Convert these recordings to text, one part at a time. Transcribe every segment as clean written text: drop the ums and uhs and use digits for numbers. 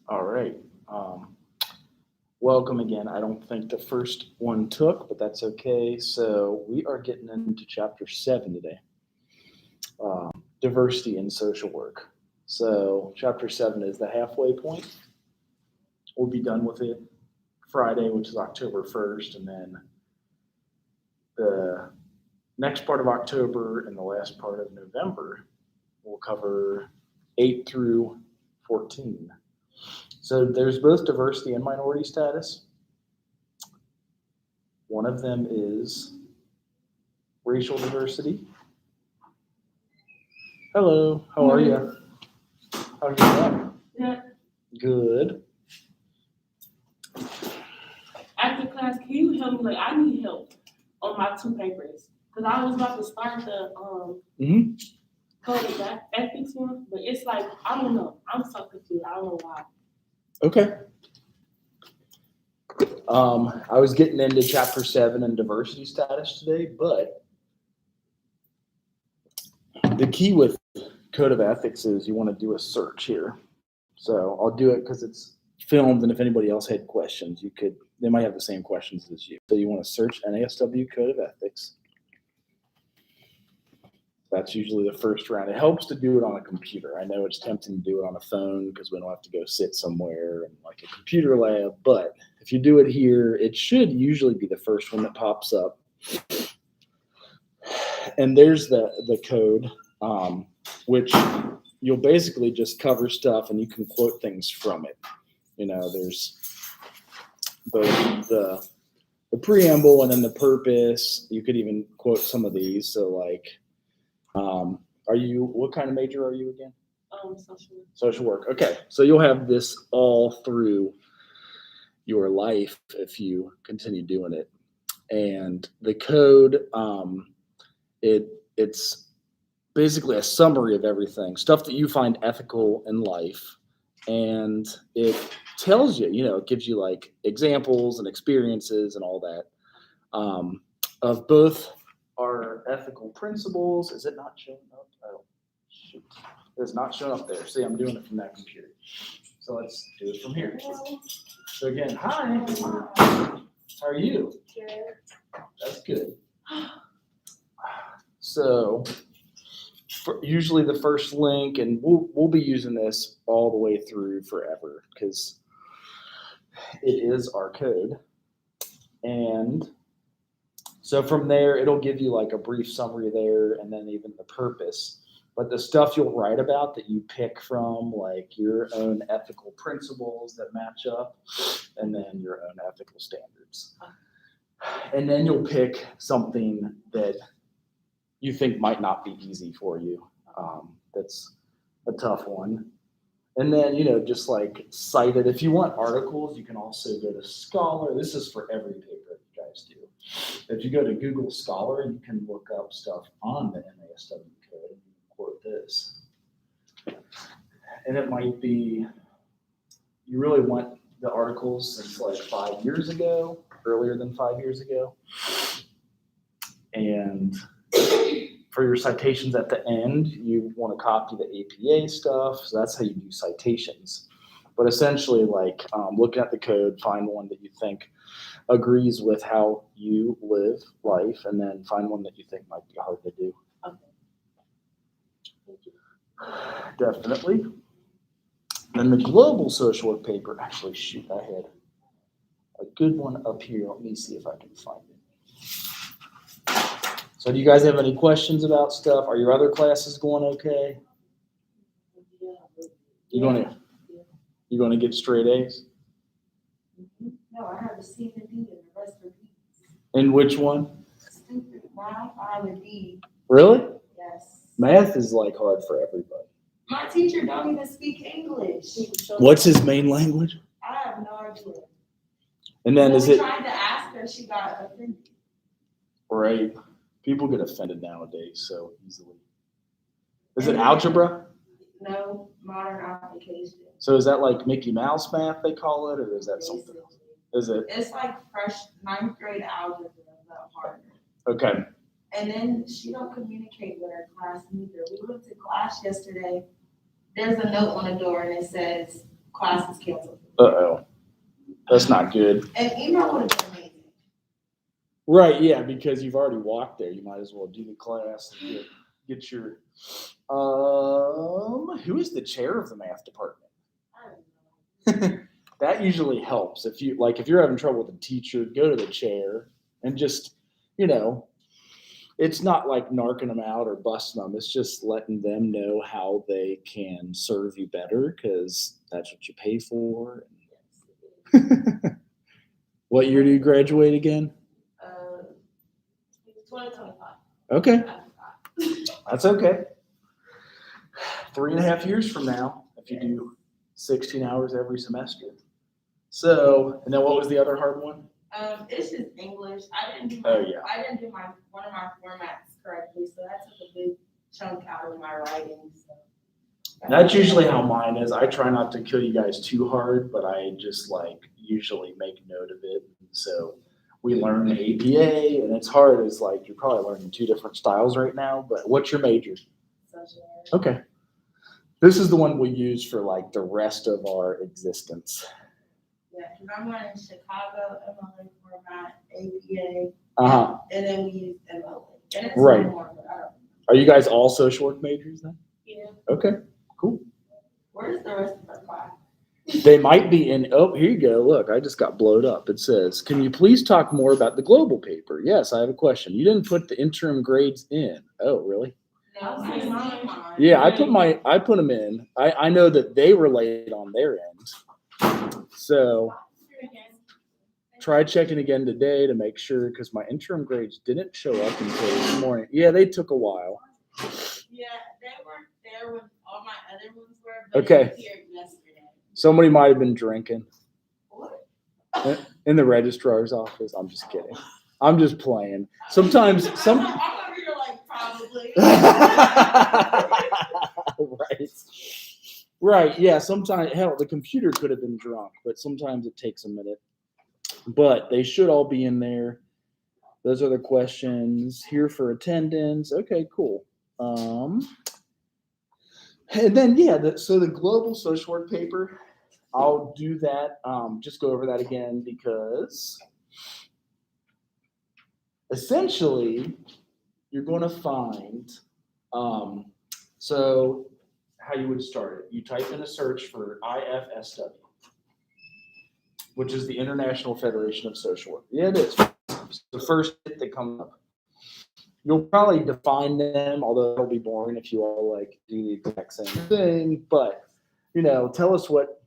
All right. Welcome again. I don't think the first one took, but that's okay. So we are getting into chapter 7 today, diversity in social work. So chapter 7 is the halfway point. We'll be done with it Friday, which is October 1st, and then the next part of October and the last part of November will cover 8 through 14. So there's both diversity and minority status. One of them is racial diversity. Hello, how are you? How's your day? Yeah. Good. After class, can you help me? Like, I need help on my two papers because I was about to start the code of ethics one, but it's like I don't know. I'm so confused. I don't know why. Okay. I was getting into chapter 7 and diversity status today, but the key with code of ethics is you want to do a search here. So I'll do it because it's filmed, and if anybody else had questions, they might have the same questions as you. So you want to search NASW code of ethics. That's usually the first round. It helps to do it on a computer. I know it's tempting to do it on a phone because we don't have to go sit somewhere in like a computer lab, but if you do it here, it should usually be the first one that pops up. And there's the code, which you'll basically just cover stuff and you can quote things from it. There's both the preamble and then the purpose. You could even quote some of these. So like, what kind of major are you again? Social work. Okay. So you'll have this all through your life if you continue doing it. And the code, it's basically a summary of everything, stuff that you find ethical in life. And it tells you, it gives you like examples and experiences and all that of both our ethical principles. Is it not showing up? Oh, shoot. It's not showing up there. See, I'm doing it from that computer. So let's do it from here. So again, hi. How are you? Good. That's good. So usually the first link, and we'll be using this all the way through forever because it is our code. And so from there, it'll give you like a brief summary there and then even the purpose. But the stuff you'll write about that you pick from, like your own ethical principles that match up, and then your own ethical standards. And then you'll pick something that you think might not be easy for you. That's a tough one. And then, just like cite it. If you want articles, you can also go to Scholar. This is for every paper you guys do. If you go to Google Scholar, you can look up stuff on the NASW code and quote this. And it might be, you really want the articles since like 5 years ago, earlier than 5 years ago. And for your citations at the end, you want to copy the APA stuff. So that's how you do citations. But essentially, like looking at the code, find one that you think agrees with how you live life, and then find one that you think might be hard to do. Okay. Thank you. Definitely. Then the global social work paper, actually, shoot, I had a good one up here. Let me see if I can find it. So do you guys have any questions about stuff? Are your other classes going okay? You going to get straight A's? No, I have a C and D and the rest are B's. In which one? Stupid math, I have a D. Really? Yes. Math is like hard for everybody. My teacher don't even speak English. What's his main language? I have no idea. And then When is we it tried to ask her, she got offended. right? People get offended nowadays so easily. Is it algebra? No, modern application. So is that like Mickey Mouse math they call it, or is that something else? Is it? It's like fresh 9th grade algebra, but harder. Okay. And then she don't communicate with her class neither. We went to class yesterday. There's a note on the door and it says, class is canceled. Uh-oh. That's not good. An email would have been amazing. Right, yeah, because you've already walked there. You might as well do the class and get your who is the chair of the math department? I don't know. That usually helps. If you're having trouble with a teacher, go to the chair and just, it's not like narking them out or busting them. It's just letting them know how they can serve you better because that's what you pay for. What year do you graduate again? 2025. Okay, that's okay. 3.5 years from now, if you do 16 hours every semester. So, and then what was the other hard one? It's just English. I didn't do Oh, yeah. one of my formats correctly, so that took a big chunk out of my writing. So. That's usually how mine is. I try not to kill you guys too hard, but I just usually make note of it. So we learn APA, and it's hard. It's like you're probably learning 2 different styles right now. But what's your major? Social work. Okay. This is the one we use for the rest of our existence. Yeah, because I'm learning Chicago, MLA format, APA, Uh-huh. and then we use MLA. And it's Right. more, but I don't know. Are you guys all social work majors then? Yeah. Okay, cool. Where's the rest of our class? They might be in, oh, here you go. Look, I just got blowed up. It says, can you please talk more about the global paper? Yes, I have a question. You didn't put the interim grades in. Oh, really? No, I see mine. Yeah, I put them in. I know that they were late on their end. So try checking again today to make sure because my interim grades didn't show up until this morning. Yeah, they took a while. Yeah, they weren't there when all my other ones were, but Okay. it appeared yesterday. Somebody might have been drinking What? in the registrar's office. I'm just kidding. I'm just playing. Sometimes I'm over here probably. Right. Yeah. Sometimes, hell, the computer could have been drunk, but sometimes it takes a minute. But they should all be in there. Those are the questions here for attendance. Okay, cool. And then, so the global social work paper, I'll do that. Just go over that again because essentially you're going to find, so how you would start it. You type in a search for IFSW, which is the International Federation of Social Work. Yeah, it is. It's the first hit that comes up. You'll probably define them, although it'll be boring if you all do the exact same thing. But, tell us what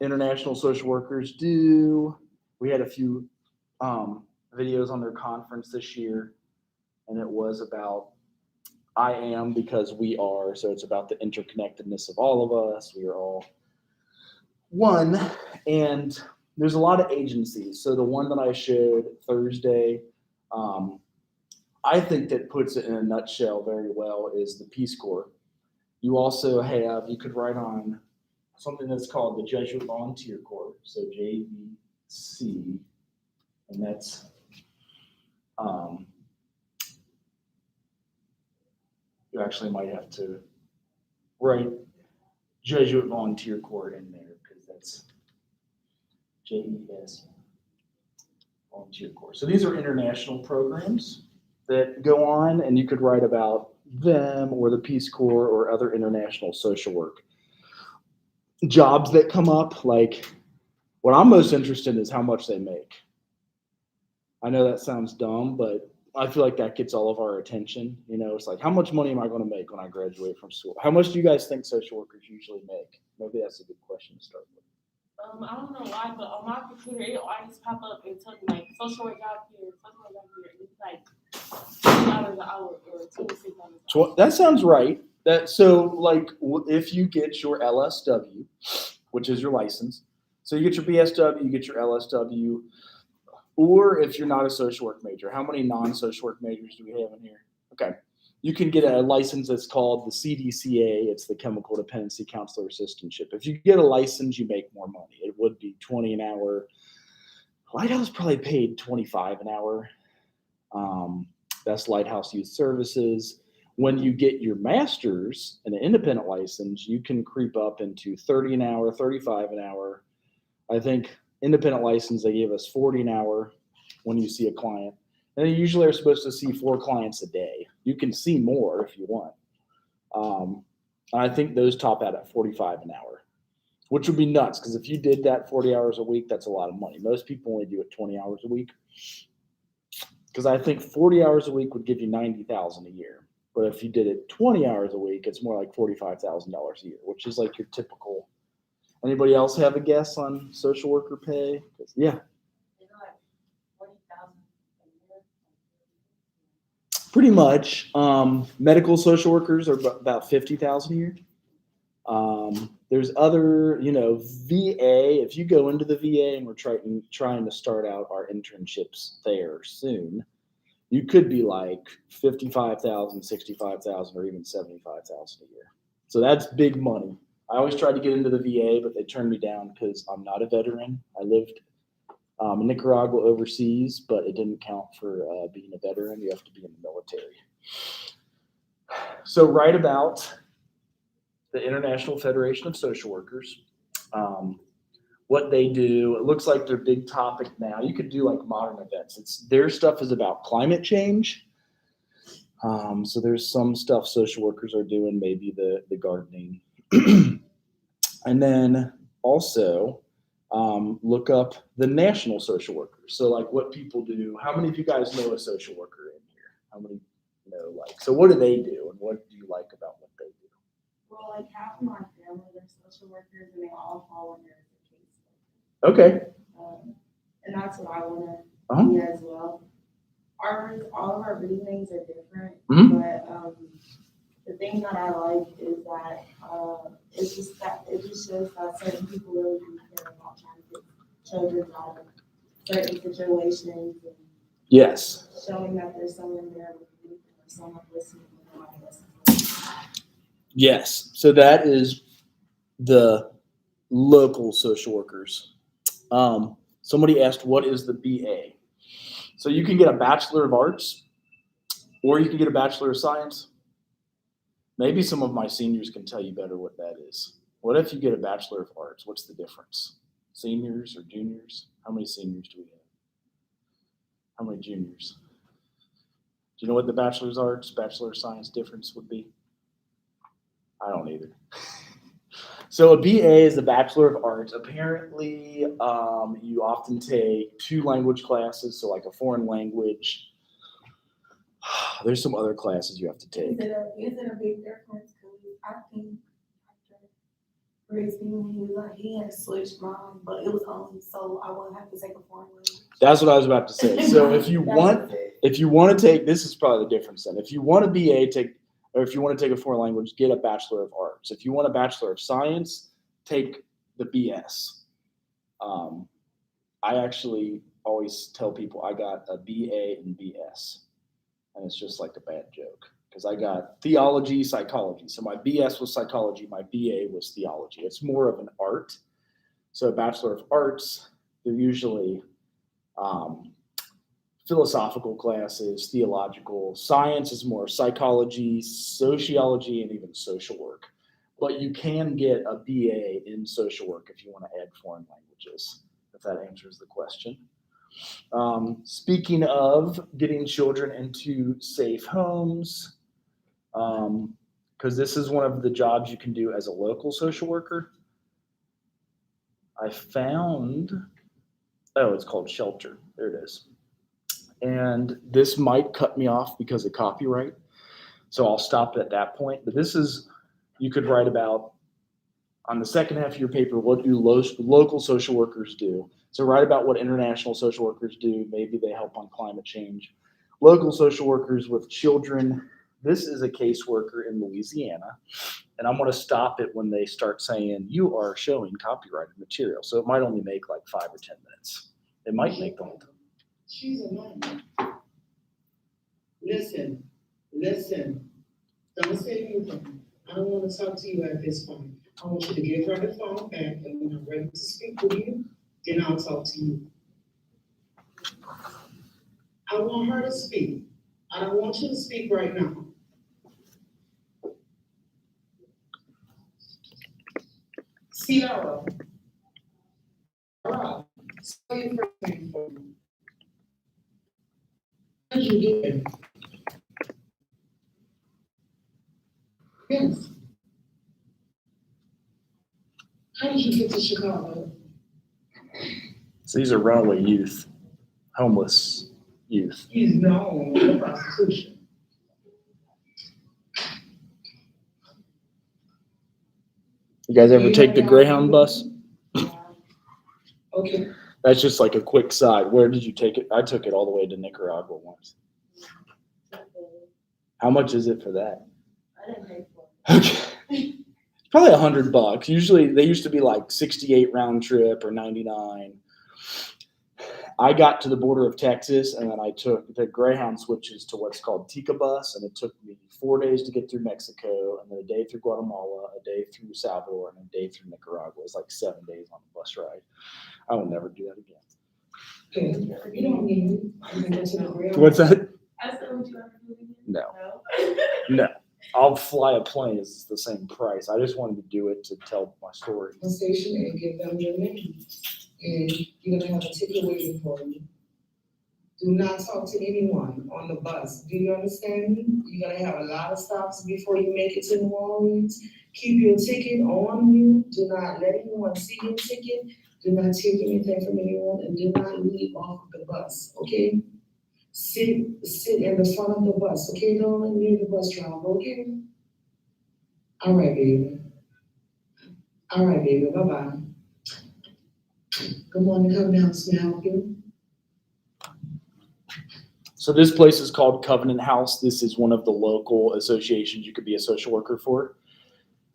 international social workers do. We had a few videos on their conference this year, and it was about I am because we are. So it's about the interconnectedness of all of us. We are all one. And there's a lot of agencies. So the one that I showed Thursday, I think that puts it in a nutshell very well is the Peace Corps. You also have, you could write on something that's called the Jesuit Volunteer Corps, so JVC, and that's you actually might have to write Jesuit Volunteer Corps in there because that's JES Volunteer Corps. So these are international programs that go on, and you could write about them or the Peace Corps or other international social work jobs that come up. Like what I'm most interested in is how much they make. I know that sounds dumb, but I feel like that gets all of our attention. It's like, how much money am I going to make when I graduate from school? How much do you guys think social workers usually make? Maybe that's a good question to start with. I don't know why, but on my computer, it always pop up and tell me social work job here, social work job here. It's like $20 an hour or $26. That sounds right. If you get your LSW, which is your license, so you get your BSW, you get your LSW, or if you're not a social work major, how many non-social work majors do we have in here? Okay. You can get a license that's called the CDCA. It's the Chemical Dependency Counselor Assistantship. If you get a license, you make more money. It would be $20 an hour. Lighthouse probably paid $25 an hour. That's Lighthouse Youth Services. When you get your master's and an independent license, you can creep up into 30 an hour, 35 an hour. I think independent license, they give us 40 an hour when you see a client. And they usually are supposed to see 4 clients a day. You can see more if you want. And I think those top out at 45 an hour, which would be nuts because if you did that 40 hours a week, that's a lot of money. Most people only do it 20 hours a week because I think 40 hours a week would give you $90,000 a year. But if you did it 20 hours a week, it's more like $45,000 a year, which is like your typical. Anybody else have a guess on social worker pay? Yeah. Pretty much. Medical social workers are about $50,000 a year. There's other, VA. If you go into the VA, and we're trying to start out our internships there soon, you could be like 55,000, 65,000, or even 75,000 a year. So that's big money. I always tried to get into the VA, but they turned me down because I'm not a veteran. I lived in Nicaragua overseas, but it didn't count for being a veteran. You have to be in the military. So write about the International Federation of Social Workers, what they do. It looks like their big topic now. You could do like modern events. Their stuff is about climate change. So there's some stuff social workers are doing, maybe the gardening. And then also look up the national social workers. So like what people do. How many of you guys know a social worker in here? How many know so what do they do and what do you like about what they do? Well, like half of my family are social workers and they all fall under the case. Okay. And that's what I want to do as well. All of our reasonings are different, but the thing that I like is that it just shows that certain people really do care about trying to get children out of certain situations and yes, showing that there's someone there with you or someone listening when nobody listens. Yes. So that is the local social workers. Somebody asked, what is the BA? So you can get a Bachelor of Arts or you can get a Bachelor of Science. Maybe some of my seniors can tell you better what that is. What if you get a Bachelor of Arts? What's the difference? Seniors or juniors? How many seniors do we have? How many juniors? Do you know what the Bachelor of Arts, Bachelor of Science difference would be? I don't either. So a BA is a Bachelor of Arts. Apparently, you often take 2 language classes, so like a foreign language. There's some other classes you have to take. Is it a big difference? Because I think he had switched mine, but it was only so I wouldn't have to take a foreign language. That's what I was about to say. So if you want to take, this is probably the difference then. If you want a BA, if you want to take a foreign language, get a Bachelor of Arts. If you want a Bachelor of Science, take the BS. I actually always tell people I got a BA and BS. And it's just like a bad joke because I got theology, psychology. So my BS was psychology, my BA was theology. It's more of an art. So a Bachelor of Arts, they're usually philosophical classes, theological. Science is more psychology, sociology, and even social work. But you can get a BA in social work if you want to add foreign languages, if that answers the question. Speaking of getting children into safe homes, because this is one of the jobs you can do as a local social worker. I found, it's called shelter. There it is. And this might cut me off because of copyright. So I'll stop at that point. But this is, you could write about on the second half of your paper, what do local social workers do? So write about what international social workers do. Maybe they help on climate change. Local social workers with children. This is a caseworker in Louisiana. And I'm going to stop it when they start saying, you are showing copyrighted material. So it might only make like 5 or 10 minutes. It might make the whole time. She's annoying. Listen. Don't say anything. I don't want to talk to you at this point. I want you to give her the phone back, and when I'm ready to speak with you, then I'll talk to you. I want her to speak. I don't want you to speak right now. Sierra. Rob, spell your first name for me. How did you get there? Yes. How did you get to Chicago? So these are runaway youth, homeless youth. He's known for prostitution. You guys ever take the Greyhound bus? Okay. That's just like a quick side. Where did you take it? I took it all the way to Nicaragua once. How much is it for that? I didn't pay for it. Okay. Probably $100. Usually they used to be like 68 round trip or 99. I got to the border of Texas and then I took the Greyhound switches to what's called Tica bus, and it took me 4 days to get through Mexico, and then a day through Guatemala, a day through Salvador, and a day through Nicaragua. It was like 7 days on the bus ride. I will never do that again. Okay. You don't need it. You can go to the rail. What's that? I said, would you ever do it again? No. No. No. I'll fly a plane. It's the same price. I just wanted to do it to tell my story. On station and give them your name. And you're gonna have a ticket waiting for you. Do not talk to anyone on the bus. Do you understand me? You're gonna have a lot of stops before you make it to New Orleans. Keep your ticket on you. Do not let anyone see your ticket. Do not take anything from anyone, and do not leave off of the bus, okay? Sit in the front of the bus, okay? Don't leave the bus driver, okay? All right, baby. All right, baby, bye-bye. Good morning, come down, can I help you? So this place is called Covenant House. This is one of the local associations you could be a social worker for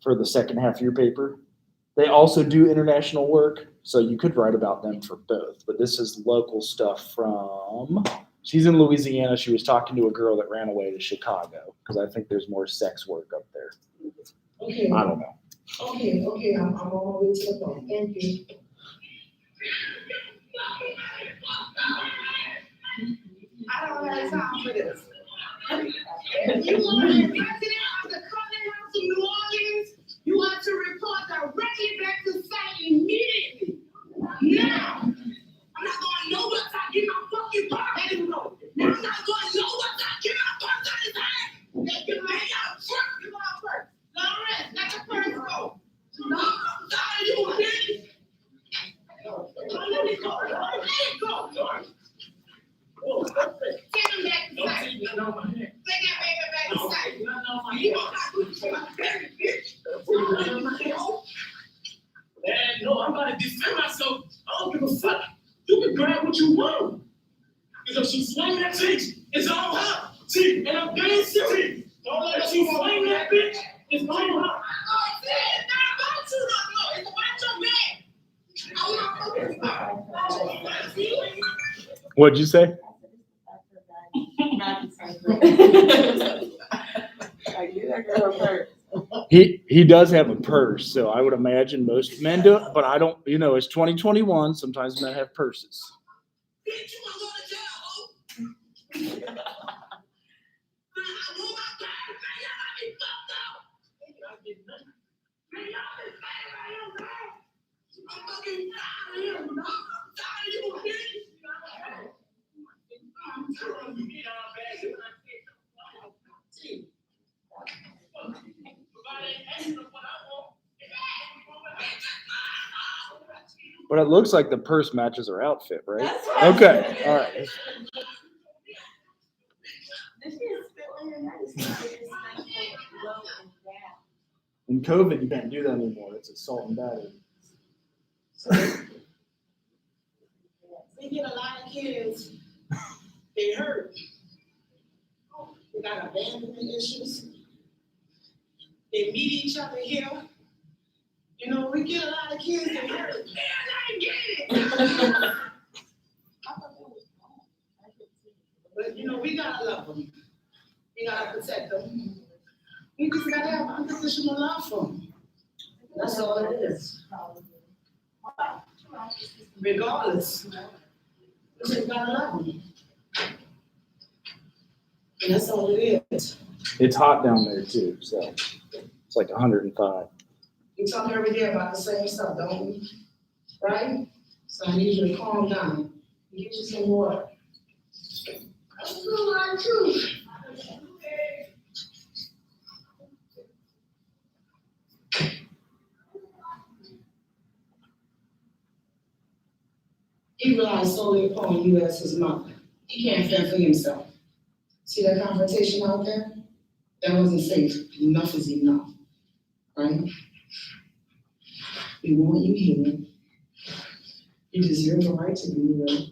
the second half of your paper. They also do international work, so you could write about them for both. But this is local stuff from, she's in Louisiana. She was talking to a girl that ran away to Chicago because I think there's more sex work up there. Okay, I don't know. okay, I'm on my way to the phone, thank you. I don't have time for this. If you are the president of the Covenant House of New Orleans, you are to report directly back to site immediately. Now, I'm not going nowhere till I get my fucking car. Let him know. Now I'm not going nowhere till I get my purse out his hand. They can make out first. Give out first. Lawrence, let the purse go. No, I'm sorry, you bitch. Let it go. Let it go. Take him back to site. Take that baby back to site. You won't have to do this to my baby, bitch. Man, no, I'm about to defend myself. I don't give a fuck. You can grab what you want. Because if she swing that bitch, it's all her. See, and I'm being serious. Don't let her swing that bitch, it's all her. It's not about you, no. It's about your man. What'd you say? He does have a purse, so I would imagine most men do it, but I don't, it's 2021. Sometimes men have purses. Bitch, you wanna go to jail, ho? I want my bag, man. Y'all got me fucked up. Man, y'all been playing right here, man. I'm fucking tired of him, dog. I'm tired of you, bitch. I'm telling you, get our bag. You're not getting no fucking But it looks like the purse matches her outfit, right? That's what Okay, all right. In COVID, you can't do that anymore. It's assault and battery. We get a lot of kids, they hurt. They got abandonment issues. They meet each other here. We get a lot of kids that hurt. Man, I get it. But we gotta love them. We gotta protect them. We just gotta have unconditional love for them. That's all it is. Regardless, we just gotta love them. And that's all it is. It's hot down there too, so it's like 105. We talk every day about the same stuff, don't we? Right? So I need you to calm down. Get you some water. I feel like too. He relies solely upon you as his mother. He can't fend for himself. See that confrontation out there? That wasn't safe. Enough is enough, right? We want you here. You deserve the right to be here.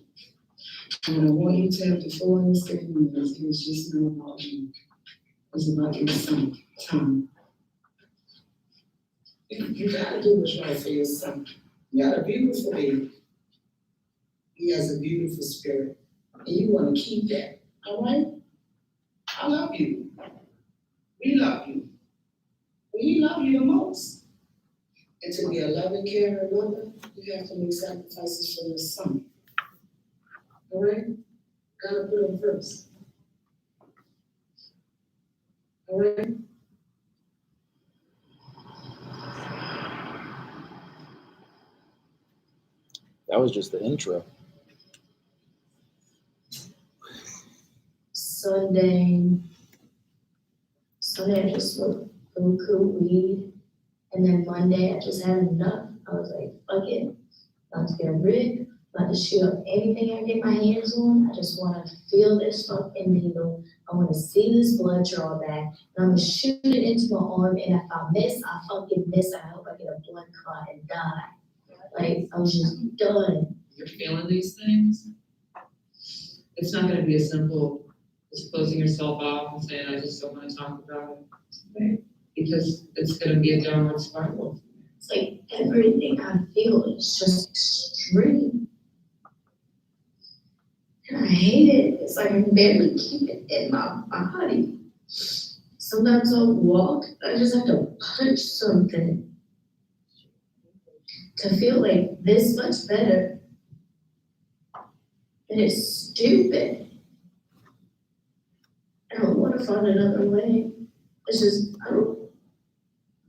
And I want you to have the full understanding that it was just not about you. It was about your son, Tom. You gotta do what's right for your son. You got a beautiful baby. He has a beautiful spirit. And you wanna keep that, all right? I love you. We love you. We love you the most. And to be a loving, caring mother, you have to make sacrifices for your son. All right? Gotta put him first. All right? That was just the intro. Sunday I just smoked cool weed, and then Monday I just had enough. I was like, fuck it, about to get rid, about to shoot up anything I get my hands on. I just want to feel this fucking needle. I want to see this blood draw back, and I'm gonna shoot it into my arm. And if I miss, I fucking miss. I hope I get a blood clot and die. Like I was just done. You're feeling these things, it's not gonna be as simple as closing yourself off and saying, I just don't wanna talk about it. Because it's gonna be a downward spiral. It's like everything I feel is just extreme. And I hate it. It's like I can barely keep it in my body. Sometimes I'll walk, I just have to punch something to feel like this much better. And it's stupid. I don't want to find another way. It's just, I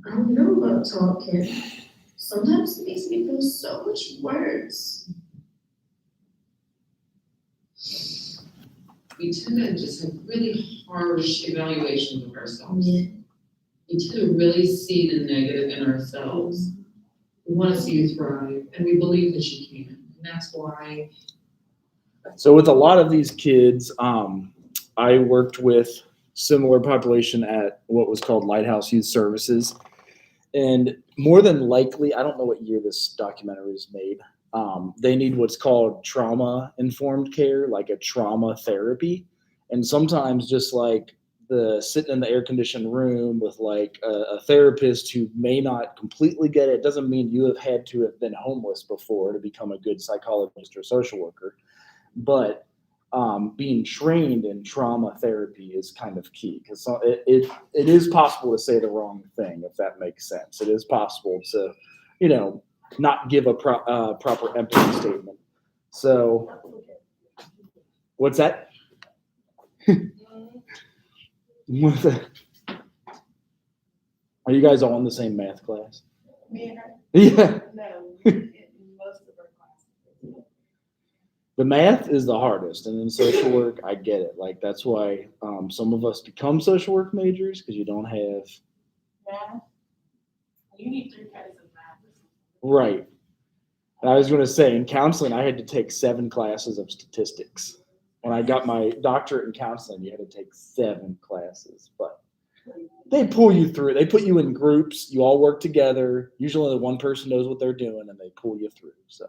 don't know about talking. Sometimes it makes me feel so much worse. We tend to just have really harsh evaluations of ourselves. Yeah. We tend to really see the negative in ourselves. We wanna see you thrive, and we believe that you can, and that's why. So with a lot of these kids, I worked with similar population at what was called Lighthouse Youth Services. And more than likely, I don't know what year this documentary was made. They need what's called trauma-informed care, like a trauma therapy. And sometimes just like the sitting in the air-conditioned room with like a therapist who may not completely get it, doesn't mean you have had to have been homeless before to become a good psychologist or social worker. But being trained in trauma therapy is kind of key because it is possible to say the wrong thing, if that makes sense. It is possible to, not give a proper empathy statement. So, what's that? What's that? Are you guys all in the same math class? Me and her? Yeah. No, in most of our classes. The math is the hardest, and in social work, I get it. Like that's why some of us become social work majors because you don't have Math. You need 3 credits of math. right. And I was going to say in counseling, I had to take 7 classes of statistics. When I got my doctorate in counseling, you had to take 7 classes, but they pull you through. They put you in groups. You all work together. Usually, only one person knows what they're doing, and they pull you through. So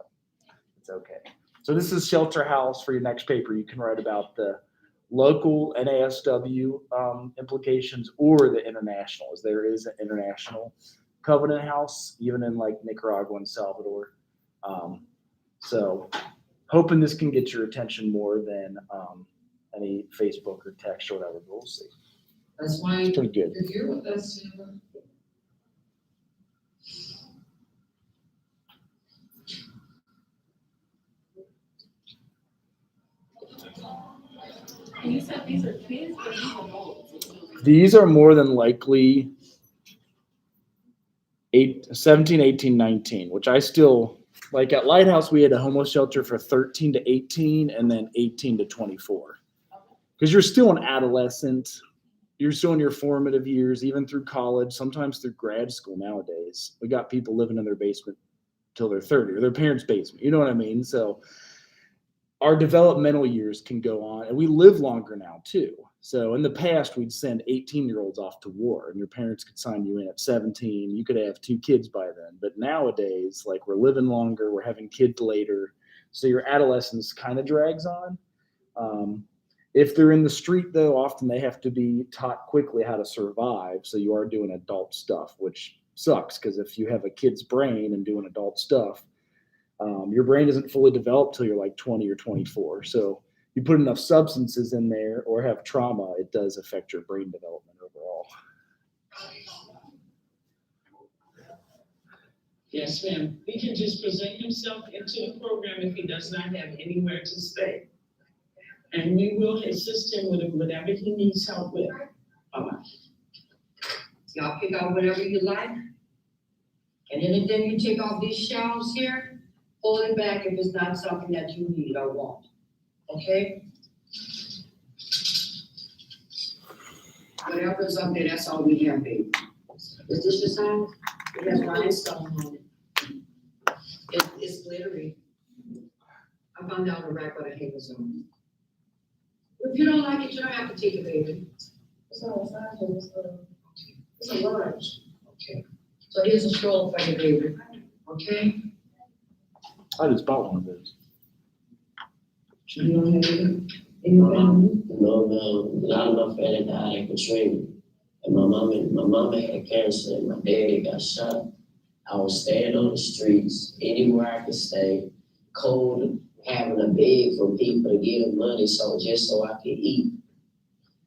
it's okay. So this is Shelter House for your next paper. You can write about the local NASW implications or the international, as there is an international covenant house, even in like Nicaragua and Salvador. So hoping this can get your attention more than any Facebook or text or whatever, but we'll see. That's why, It's pretty good. if you're with us, And you said these are kids or these are adults? These are more than likely 17, 18, 19, which I still like. At Lighthouse, we had a homeless shelter for 13 to 18 and then 18 to 24. Because you're still an adolescent. You're still in your formative years, even through college, sometimes through grad school nowadays. We got people living in their basement till they're 30 or their parents' basement. You know what I mean? So our developmental years can go on, and we live longer now too. So in the past, we'd send 18-year-olds off to war, and your parents could sign you in at 17. You could have 2 kids by then. But nowadays, like, we're living longer, we're having kids later, so your adolescence kind of drags on. If they're in the street, though, often they have to be taught quickly how to survive. So you are doing adult stuff, which sucks, because if you have a kid's brain and doing adult stuff, your brain isn't fully developed till you're like 20 or 24. So you put enough substances in there or have trauma, it does affect your brain development overall. Yes, ma'am. He can just present himself into the program if he does not have anywhere to stay. And we will assist him with whatever he needs help with. Bye-bye. Y'all pick out whatever you like. And anything you take off these shelves here, hold it back if it's not something that you need or want. Okay? Whatever's up there, that's all we have, baby. Is this your size? It has rhinestone on it. It's glittery. I found out the rack where the hangers on. If you don't like it, you don't have to take it, baby. It's not a size, it's a large. Okay. So here's a stroll for you, baby. Okay? I just bought one of those. You don't have any No, not enough family died in Katrina. And my mama had cancer and my daddy got shot. I was staying on the streets, anywhere I could stay, cold, having a beg for people to give them money so I could eat.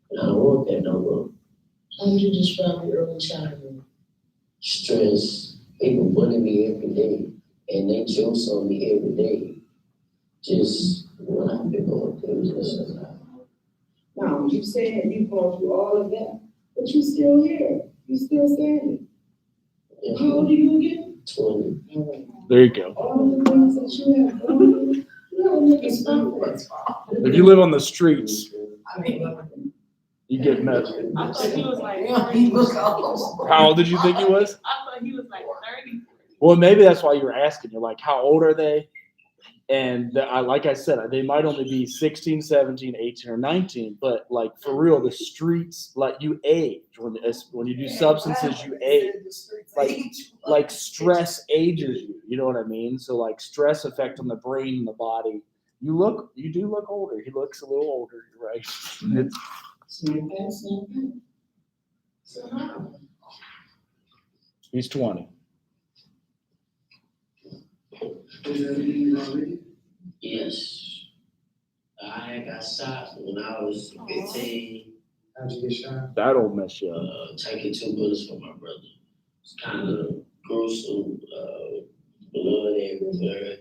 And I don't want that no more. How would you describe your early childhood? Stress, people bullying me every day, and they jokes on me every day. Just what I've been going through, just a lot. Now, you said you've gone through all of that, but you're still here. You're still standing. Yeah. How old are you again? 20. All right. There you go. All the things that you have gone through, you gotta make it stop it. If you live on the streets, I mean, you get messed. I thought he was like yeah, 30. he was old. How old did you think he was? I thought he was like 30. Well, maybe that's why you were asking. You're like, how old are they? And like I said, they might only be 16, 17, 18, or 19. But like, for real, the streets, like, you age. When you do substances, you age. Like stress ages you. You know what I mean? So like stress effect on the brain and the body. You do look older. He looks a little older. You're right. He's 20. Yes. I got shot when I was 15. How'd you get shot? That'll mess you up. Taking 2 bullets from my brother. It's kind of gruesome, blood everywhere.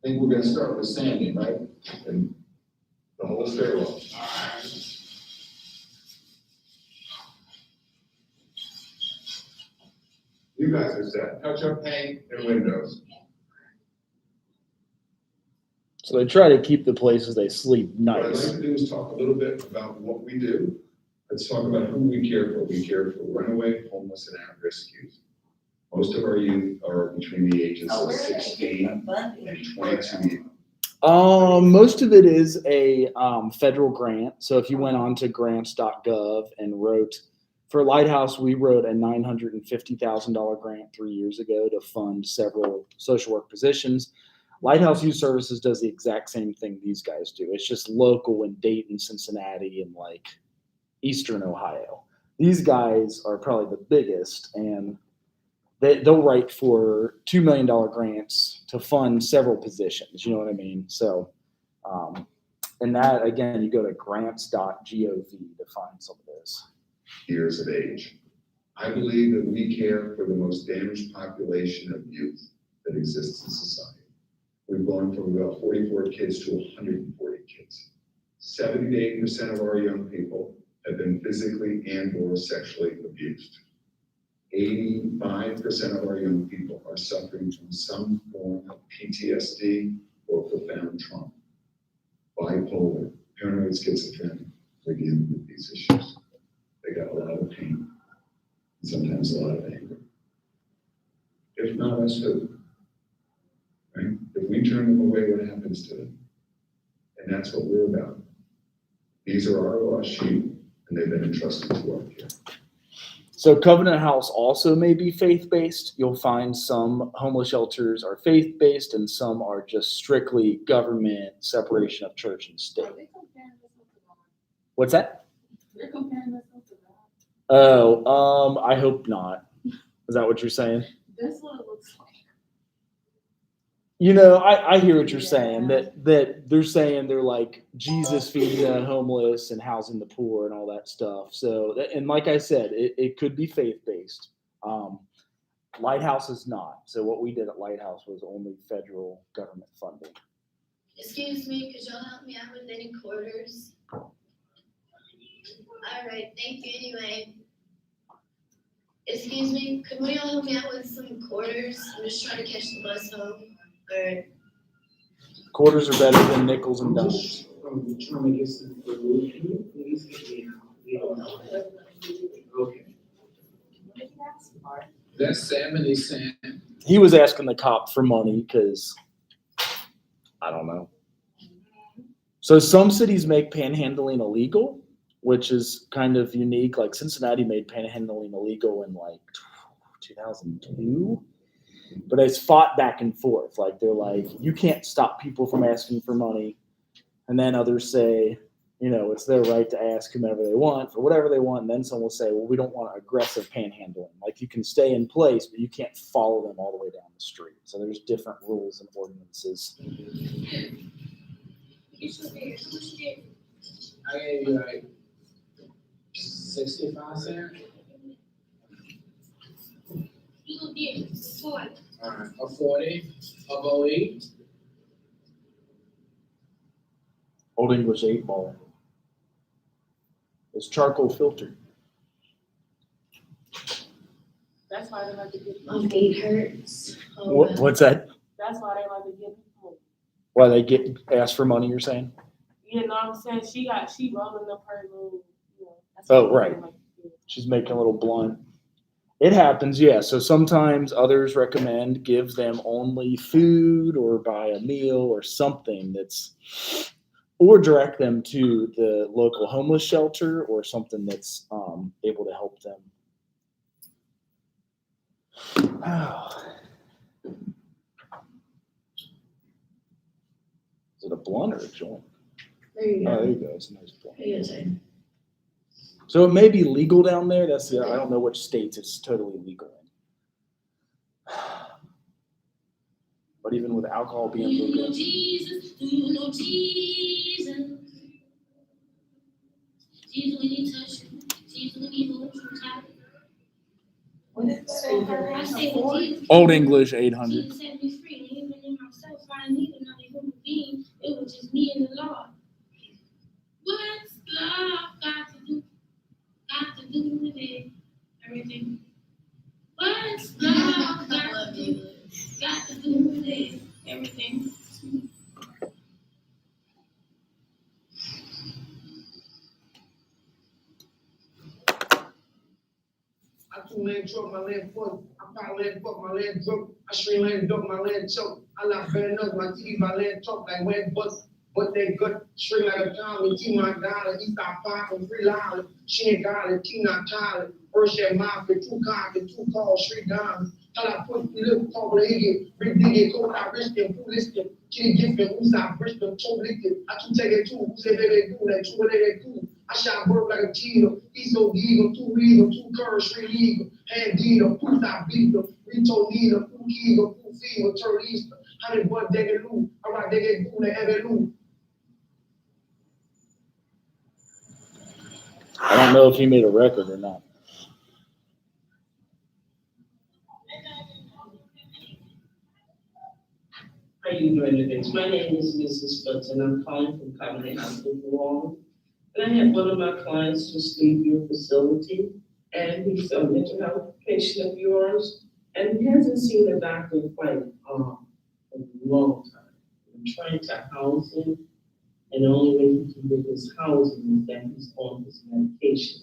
I think we're gonna start with Sandy, right? And the whole stairwell. You guys are set. Touch up paint and windows. So they try to keep the places they sleep What I'd like nice. to do is talk a little bit about what we do. Let's talk about who we care for. We care for runaway, homeless, and at-risk youth. Most of our youth are between the ages of 16 and 22. Most of it is a federal grant. So if you went on to grants.gov and wrote, for Lighthouse, we wrote a $950,000 grant 3 years ago to fund several social work positions. Lighthouse Youth Services does the exact same thing these guys do. It's just local in Dayton, Cincinnati, and like Eastern Ohio. These guys are probably the biggest, and they'll write for $2 million grants to fund several positions. You know what I mean? So, and that, again, you go to grants.gov to find some of this. Years of age. I believe that we care for the most damaged population of youth that exists in society. We've gone from about 44 kids to 140 kids. 70 to 80% of our young people have been physically and or sexually abused. 85% of our young people are suffering from some form of PTSD or profound trauma. Bipolar, paranoid schizophrenia, are dealing with these issues. They got a lot of pain, and sometimes a lot of anger. If not us, who? Right? If we turn them away, what happens to them? And that's what we're about. These are our lost sheep, and they've been entrusted to our care. So Covenant House also may be faith-based. You'll find some homeless shelters are faith-based and some are just strictly government separation of church and state. Are they comparing this to God? What's that? They're comparing this to God. Oh, I hope not. Is that what you're saying? That's what it looks like. You know, I hear what you're saying, that they're saying they're like Jesus feeding the homeless and housing the poor and all that stuff. So, and like I said, it could be faith-based. Lighthouse is not. So what we did at Lighthouse was only federal government funding. Excuse me, could y'all help me out with any quarters? All right, thank you anyway. Excuse me, could we all help me out with some quarters? I'm just trying to catch the bus home. All right. Quarters are better than nickels and dimes. I'm trying to get some food. Can you please get me out? Okay. That's salmon is saying. He was asking the cop for money because, I don't know. So some cities make panhandling illegal, which is kind of unique. Like Cincinnati made panhandling illegal in like 2002. But it's fought back and forth. Like they're like, you can't stop people from asking for money. And then others say, you know, it's their right to ask whomever they want for whatever they want. And then someone will say, well, we don't want aggressive panhandling. Like you can stay in place, but you can't follow them all the way down the street. So there's different rules and ordinances. I gave you like 65 cents. All right, a 40, a Bodie. Old English 8-ball. It's charcoal filtered. That's why they like to get My feet hurts. Oh, What's that? That's why they like to get people. Why they get asked for money, you're saying? You know what I'm saying? She rolling up her little, you know. That's Oh, why they right. like to do it. She's making a little blunt. It happens, yeah. So sometimes others recommend give them only food or buy a meal or something or direct them to the local homeless shelter or something that's able to help them. Is it a blunt or a joint? there you Oh, go. there you go. It's a nice blunt. There you go. So it may be legal down there. I don't know which states it's totally legal in. But even with alcohol being legal. Jesus, Jesus. Jesus, when you touch you. Jesus, when you hold you tight. I say with Jesus. Old English 800. Jesus set me free, and even in myself, I needed another human being. It was just me and the Lord. What's love got to do? Got to do with it? Everything. What's love got to do? Got to do with it? Everything. I too land choke, my land foot. I power land fuck, my land broke. I string land duck, my land choke. I like bare nuts, my TV, my land talk like when but they gut string like a town with T my dollar, East I five and free loud. She ain't got it, T not tired. First that mouth with 2 cars and 2 calls, 3 dimes. Tell I put the little talk lady, big diggy, cold I risk him, who list him, Kitty gift him, who's I brisk him, toe licked him. I too take it too, who say they do that, 2 they do. I shot work like a cheater, he's so eager, 2 legal, 2 curves, 3 legal. Hand dealer, poof I beat him, retold neither, 2 eager, 2 fever, turn Easter. 100 butt they get loot, alright they get cool, they have it loot. I don't know if he made a record or not. How you doing today? My name is Mrs. Fulton. I'm calling from Covenant Hospital. And I had one of my clients just leave your facility, and he's a mental health patient of yours, and he hasn't seen a doctor in quite a long time. I'm trying to house him, and the only way he can get his housing is that he's on his medication.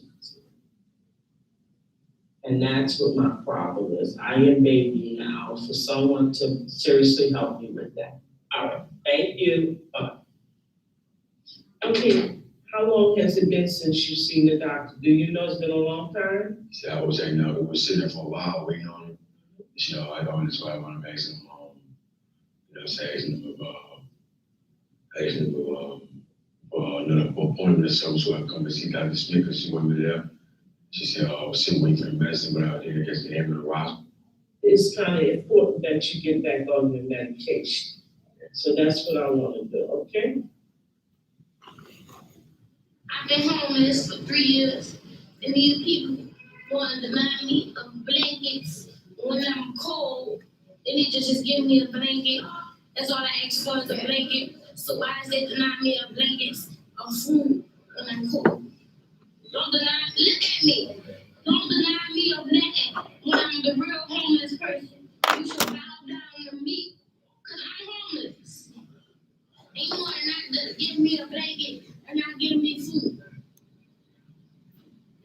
And that's what my problem is. I am begging now for someone to seriously help me with that. All right, thank you. Bye. Okay, how long has it been since you've seen the doctor? Do you know it's been a long time? See, I was saying, we were sitting there for a while waiting on him. I don't, that's why I want to make some, asking him for another appointment or something so I can come and see Dr. Smith because she wasn't there. She said, I was sitting waiting for the medicine, but I didn't get the ambulance arrived. It's kind of important that you get back on your medication. So that's what I want to do, okay? I've been homeless for 3 years, and these people want to deny me of blankets when I'm cold. They need to just give me a blanket. That's all I ask for is a blanket. So why does they deny me of blankets, of food when I'm cold? Don't deny, look at me. Don't deny me of nothing when I'm the real homeless person. You should bow down to me, because I'm homeless. And you want not to give me a blanket and not give me food.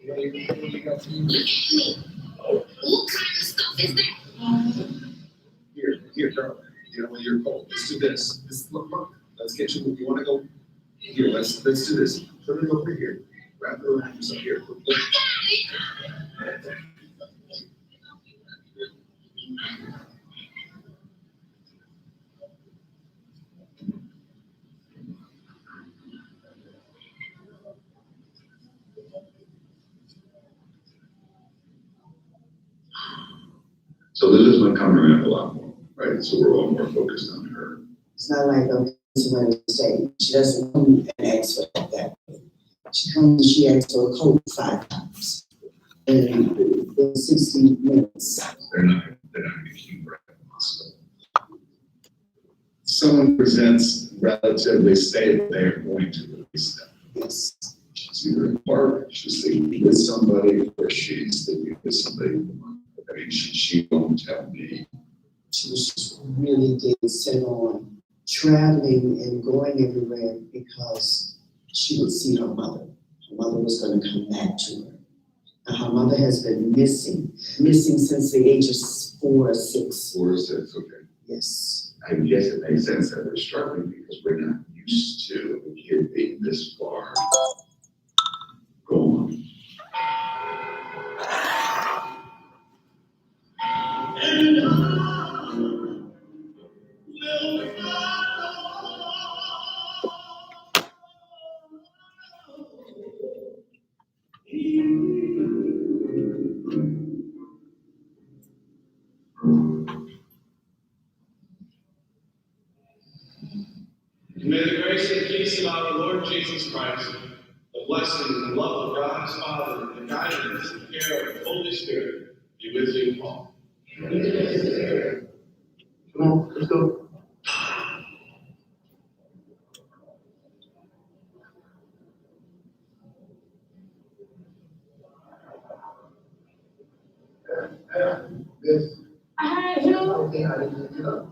Look at me. What kind of stuff is that? Here, Charlie. When you're cold, let's do this. Look, let's get you. You want to go here? Let's do this. Put it over here. Wrap it around yourself here. So Liz's been coming around a lot more, right? So we're all more focused on her. It's not like somebody say she doesn't come and ask for that. She comes, she asks for a coat 5 times. And in 60 minutes. They're not going to keep her at the hospital. Someone presents relatively stable, they're going to release them. Yes. She's either in park, she's sleeping with somebody, or she's sleeping with somebody. I mean, she won't tell me. She was just really dead set on traveling and going everywhere because she would see her mother. Her mother was going to come back to her. And her mother has been missing since the age of 4 or 6. 4 or 6, okay. Yes. I guess it makes sense that we're struggling because we're not used to a kid being this far gone. May the grace and peace of our Lord Jesus Christ, the blessing and love of God his Father, and the guidance and care of the Holy Spirit be with you all. Come on, let's go. Yes. Hi, hello. Okay, I didn't get up.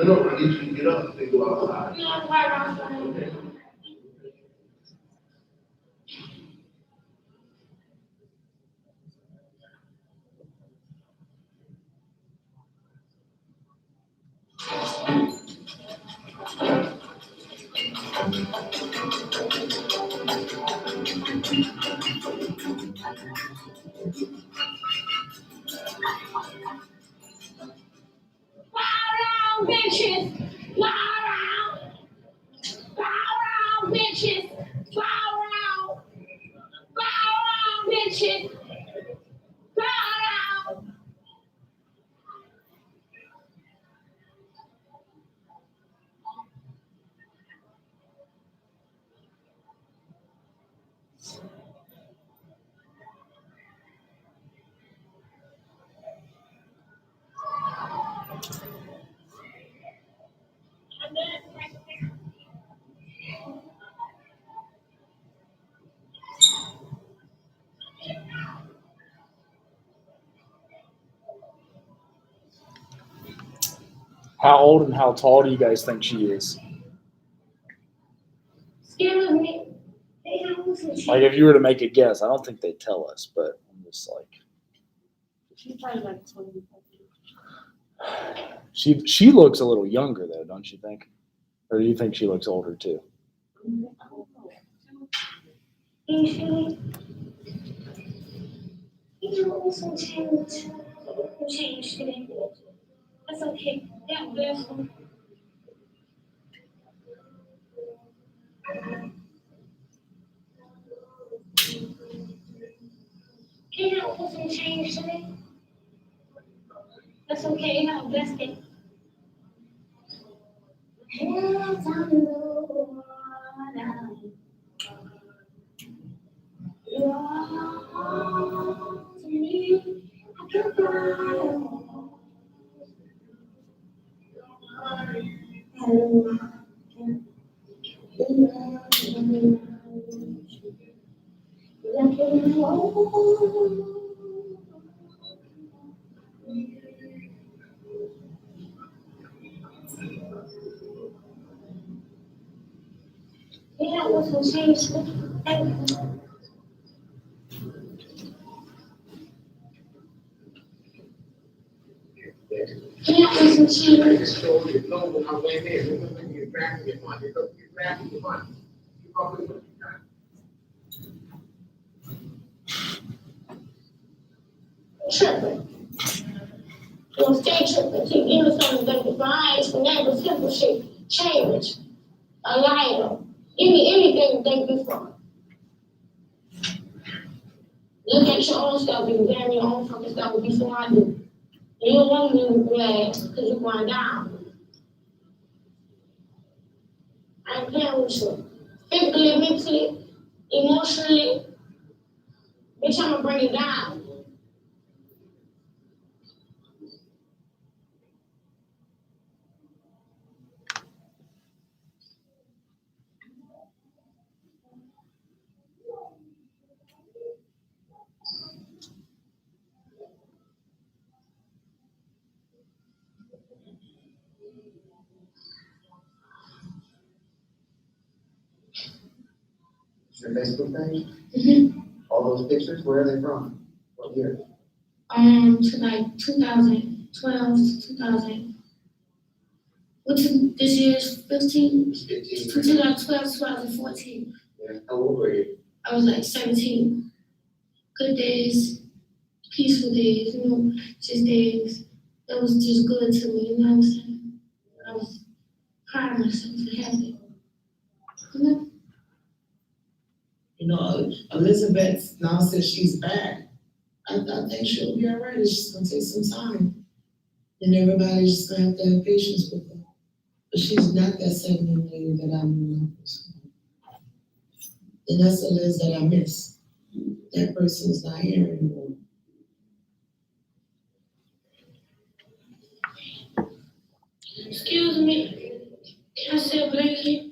No, I need you to get up and go outside. No, I'm right outside. Fly around, bitches. Fly around. Fly around, bitches. Fly around. Fly around, bitches. Fly around. How old and how tall do you guys think she is? Excuse me. Hey, how was it? Like, if you were to make a guess, I don't think they'd tell us, but I'm just like, She's probably like 20. she looks a little younger though, don't you think? Or do you think she looks older too? You know, sometimes change today. That's okay. Yeah, bless them. Can you help with some change today? That's okay. Yeah, bless them. Hands on the water. You are to me. I can fly. Yeah, what's some change today? Yeah, what's some change? So you know when I went in, when you get back your money, you get back your money. You probably would Tripping. You'll stay tripping. Keep giving something that defines the name of simple shit. Change. A lighter. Anything to thank you for. Look at your own self, examine your own fucking self before I do. You don't want me to be glad because you're going down. I ain't playing with you. Physically, mentally, emotionally, bitch, I'm gonna bring it down. Your Facebook page? Mm-hmm. All those pictures, where are they from? What year? To like 2012 to 2000. This year's 15? 2012, 2014. Yeah, how old were you? I was like 17. Good days, peaceful days, just days that was just good to me, you know what I'm saying? I was proud of myself and happy. You know, Elizabeth now says she's back. I think she'll be all right. It's just gonna take some time. And everybody's just gonna have to have patience with her. But she's not that same young lady that I knew. And that's the Liz that I miss. That person is not here anymore. Excuse me, can I say a blanket?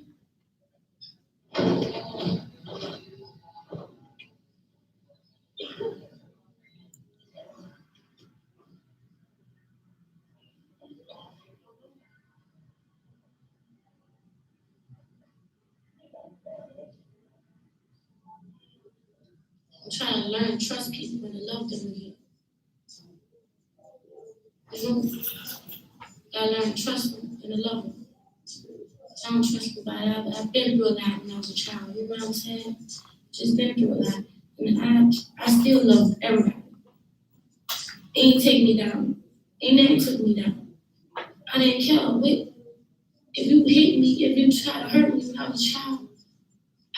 I'm trying to learn to trust people and to love them again. You know, gotta learn to trust them and to love them. I don't trust nobody. I've been through a lot when I was a child. You know what I'm saying? Just been through a lot. And I still love everybody. Ain't take me down. Ain't never took me down. I didn't care. If you hit me, if you try to hurt me when I was a child,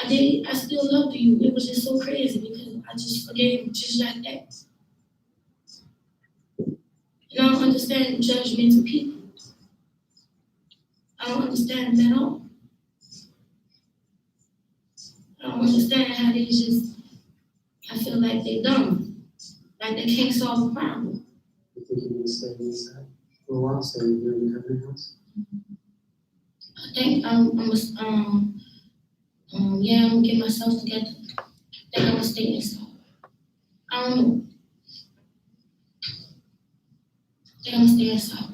I still loved you. It was just so crazy because I just forgave you just like that. And I don't understand judgmental people. I don't understand them at all. I don't understand how they just, I feel like they dumb. Like they can't solve a problem. You think you need to stay inside for a while, so you're in the recovery house? I think I'm gonna get myself together. I think I'm gonna stay inside. I don't know. I think I'm gonna stay inside.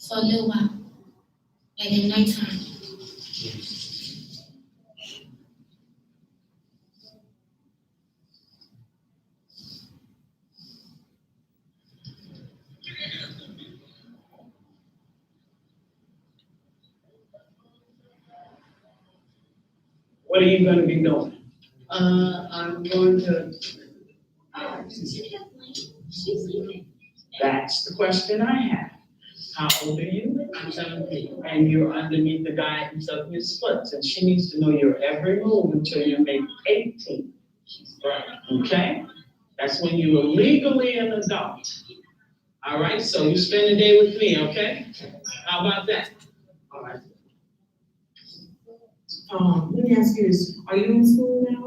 for a little while, like at nighttime. What are you gonna be doing? I'm going to, That's the question I have. How old are you? I'm 17. And you're underneath the guidance of your splits, and she needs to know your every move until you make 18. Right. Okay? That's when you are legally an adult. All right, so you spend the day with me, okay? How about that? All right. Let me ask you this, are you in school now?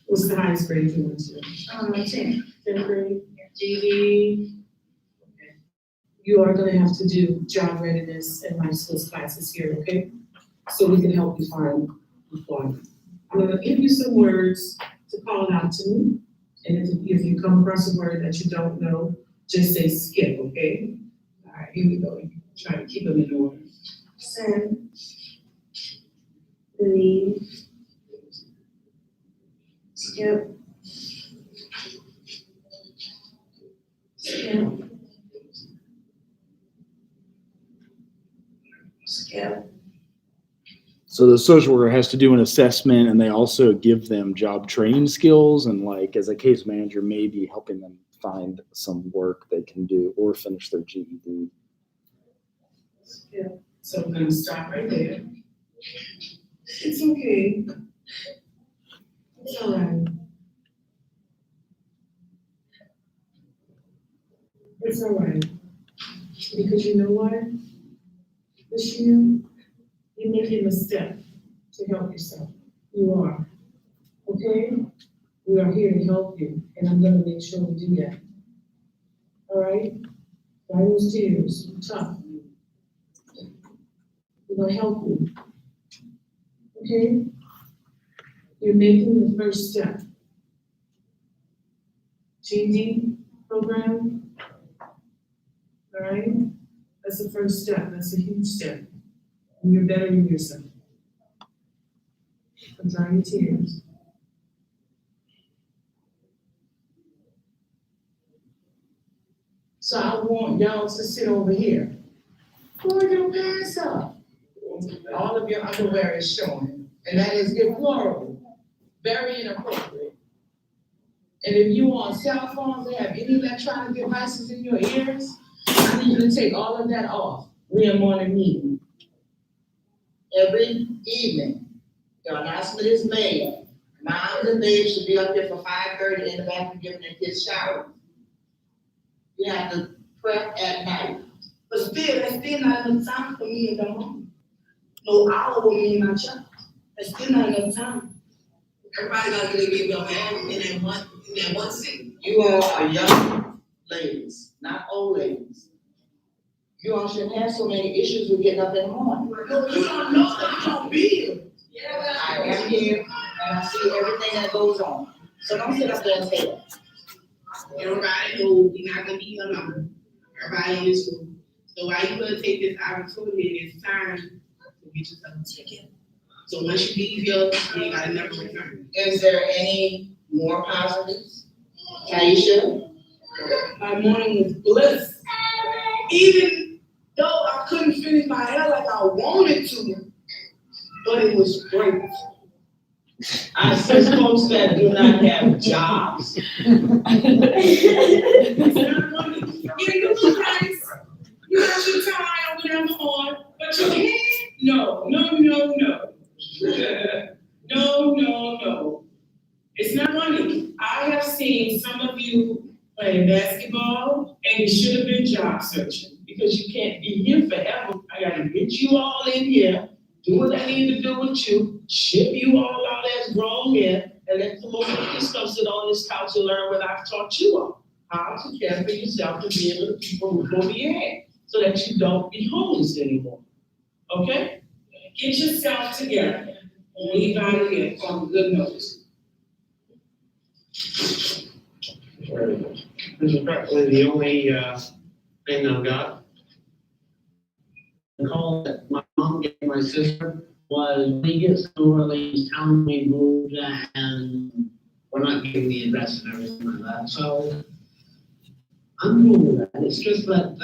What's the highest grade you went to? 10. 10th grade? GED? Okay. You are gonna have to do job readiness and life skills classes here, okay? So we can help you find employment. I'm gonna give you some words to call out to me. And if you come across a word that you don't know, just say skip, okay? All right, here we go. Try to keep them in order. Send, leave, skip, skip, skip. So the social worker has to do an assessment, and they also give them job training skills, and like as a case manager, maybe helping them find some work they can do or finish their GED. Skip. So I'm gonna stop right there. It's okay. It's all right. It's all right. Because you know what? This year, you're making a step to help yourself. You are. Okay? We are here to help you, and I'm gonna make sure we do that. All right? Dry those tears. Tough. We're gonna help you. Okay? You're making the first step. GED program. All right? That's the first step. That's a huge step. And you're bettering yourself. So dry your tears. So I want y'all to sit over here. Pull your pants up. All of your underwear is showing, and that is deplorable, very inappropriate. And if you on cell phones, they have any electronic devices in your ears, I need you to take all of that off. We are morning meeting. Every evening, the announcement is made. Moms and babes should be up there for 5:30 in the bathroom giving their kids showers. You have to prep at night. But still, that's still not enough time for me and the mom. No hour with me and my child. That's still not enough time. Everybody gotta get a your man in that one city. You all are young ladies, not old ladies. You all shouldn't have so many issues with getting up in the morning. No, you don't know that you don't be here. I am here and I see everything that goes on. So don't sit up there and say that. Everybody knows you're not gonna be here long. Everybody in this room. So why you gonna take this opportunity and this time to get yourself together? So once you leave here, you gotta never return. Is there any more positives? Taisha? My morning was bliss. Even though I couldn't finish my hair like I wanted to, but it was great. I assist folks that do not have jobs. Yeah, you look nice. You got your tie or whatever on, but your hair, no. No. It's not money. I have seen some of you playing basketball, and you should have been job searching because you can't be here forever. I gotta get you all in here, do what I need to do with you, ship you all out as grown men, and let some more ladies come sit on this couch and learn what I've taught you all. How to care for yourself and be able to people who go be ahead, so that you don't be homeless anymore. Okay? Get yourself together and leave out of here on good notes. Mr. Presley, the only thing I've got. The call that my mom gave my sister was, when he gets to New Orleans, tell him we moved and we're not giving the address and everything like that. So I'm cool with that. It's just that,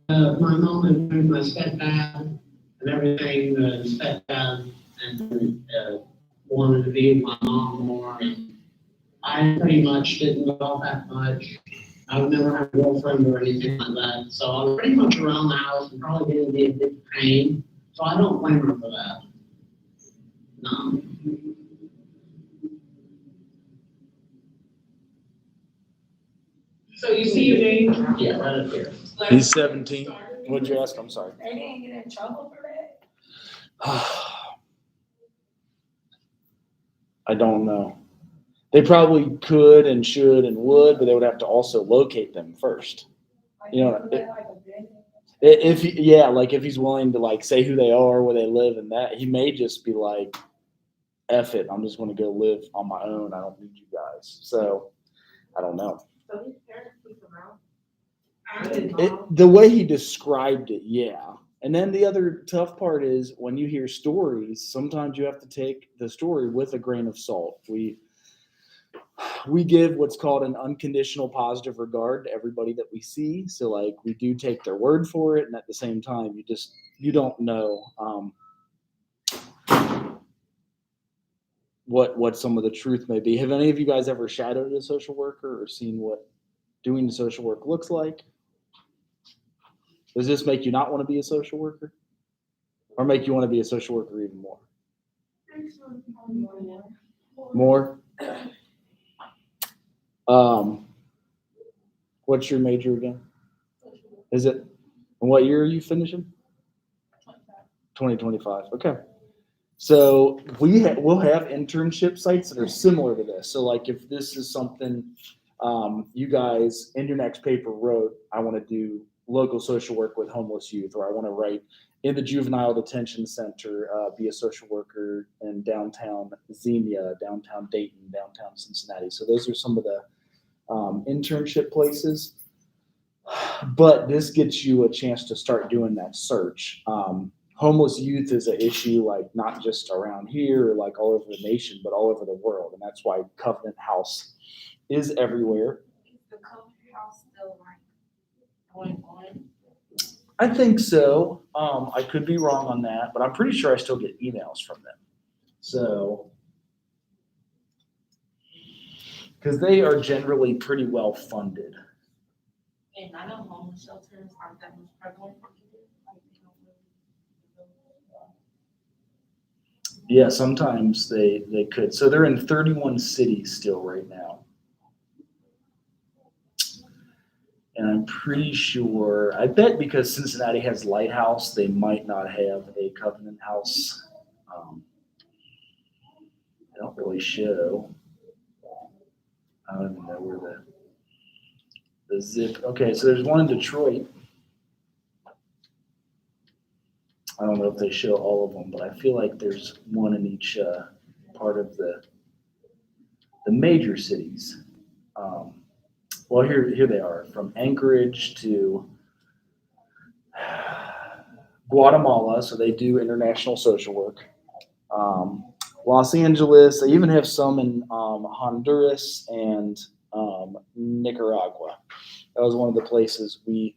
my mom and my stepdad and everything, stepdad and, wanted to be with my mom more. I pretty much didn't go out that much. I would never have a girlfriend or anything like that. So I was pretty much around the house and probably didn't be a big pain. So I don't blame her for that. No. So you see your name? Yeah, right up here. He's 17. What'd you ask? I'm sorry. They didn't get in trouble for that? I don't know. They probably could and should and would, but they would have to also locate them first. You know, if he's willing to like say who they are, where they live, and that, he may just be like, "F it, I'm just going to go live on my own. I don't need you guys." So I don't know. So his parents keep him out? The way he described it, yeah. And then the other tough part is when you hear stories, sometimes you have to take the story with a grain of salt. We give what's called an unconditional positive regard to everybody that we see. So like we do take their word for it, and at the same time, you don't know what some of the truth may be. Have any of you guys ever shadowed a social worker or seen what doing social work looks like? Does this make you not want to be a social worker? Or make you want to be a social worker even more? More? What's your major again? Is it? And what year are you finishing? 2025. Okay. So we'll have internship sites that are similar to this. So like if this is something you guys in your next paper wrote, I want to do local social work with homeless youth, or I want to write in the juvenile detention center, be a social worker in downtown Xenia, downtown Dayton, downtown Cincinnati. So those are some of the internship places. But this gets you a chance to start doing that search. Homeless youth is an issue like not just around here, like all over the nation, but all over the world. And that's why Covenant House is everywhere. Is the Covenant House still like going on? I think so. I could be wrong on that, but I'm pretty sure I still get emails from them. So, because they are generally pretty well funded. And I know homeless shelters aren't that much prevalent. Yeah, sometimes they could. So they're in 31 cities still right now. And I'm pretty sure, I bet because Cincinnati has Lighthouse, they might not have a Covenant House. They don't really show. I don't even know where the zip. Okay, so there's one in Detroit. I don't know if they show all of them, but I feel like there's one in each part of the major cities. Well, here they are, from Anchorage to Guatemala, so they do international social work. Los Angeles, they even have some in Honduras and Nicaragua. That was one of the places we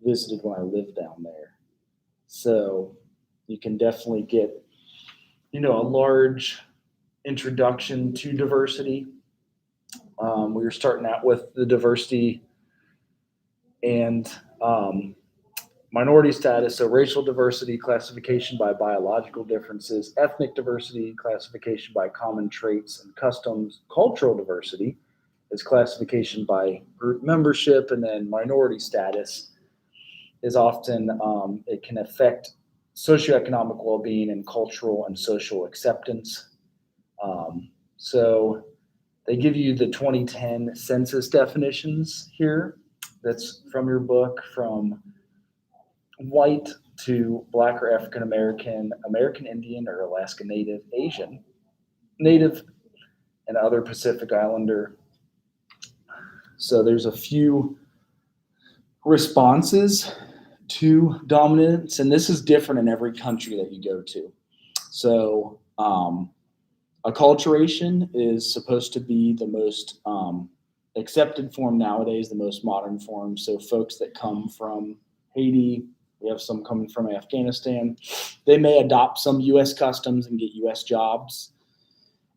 visited when I lived down there. So you can definitely get, a large introduction to diversity. We were starting out with the diversity and minority status, so racial diversity, classification by biological differences, ethnic diversity, classification by common traits and customs, cultural diversity is classification by group membership, and then minority status is often, it can affect socioeconomic well-being and cultural and social acceptance. So they give you the 2010 census definitions here. That's from your book, from white to Black or African American, American Indian or Alaska Native, Asian, Native, and other Pacific Islander. So there's a few responses to dominance, and this is different in every country that you go to. So acculturation is supposed to be the most accepted form nowadays, the most modern form. So folks that come from Haiti, we have some coming from Afghanistan, they may adopt some U.S. customs and get U.S. jobs,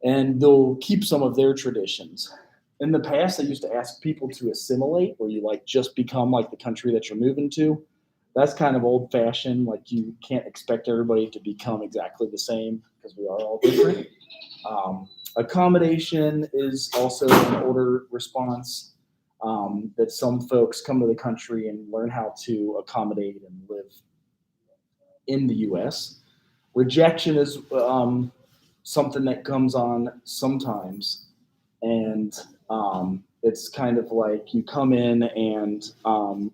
and they'll keep some of their traditions. In the past, they used to ask people to assimilate, where you like just become like the country that you're moving to. That's kind of old fashioned. Like you can't expect everybody to become exactly the same because we are all different. Accommodation is also an older response, that some folks come to the country and learn how to accommodate and live in the U.S. Rejection is something that comes on sometimes, and it's kind of like you come in and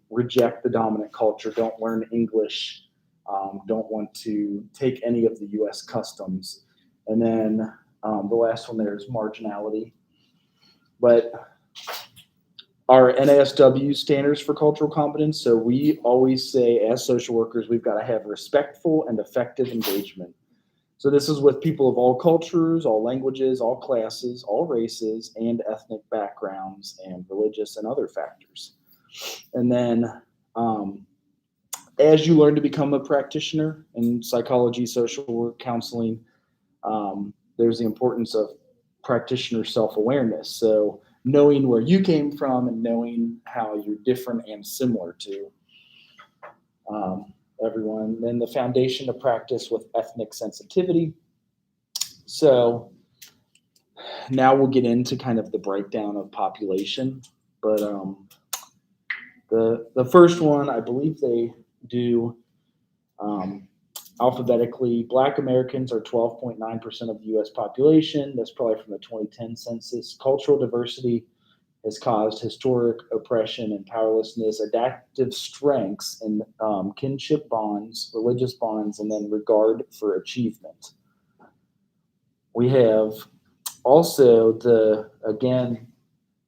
reject the dominant culture, don't learn English, don't want to take any of the U.S. customs. And then the last one there is marginality. But our NASW standards for cultural competence, so we always say as social workers, we've got to have respectful and effective engagement. So this is with people of all cultures, all languages, all classes, all races, and ethnic backgrounds, and religious and other factors. And then as you learn to become a practitioner in psychology, social work, counseling, there's the importance of practitioner self-awareness. So knowing where you came from and knowing how you're different and similar to everyone. Then the foundation of practice with ethnic sensitivity. So now we'll get into kind of the breakdown of population. But the first one, I believe they do alphabetically. Black Americans are 12.9% of the U.S. population. That's probably from the 2010 census. Cultural diversity has caused historic oppression and powerlessness, adaptive strengths, and kinship bonds, religious bonds, and then regard for achievement. We have also again,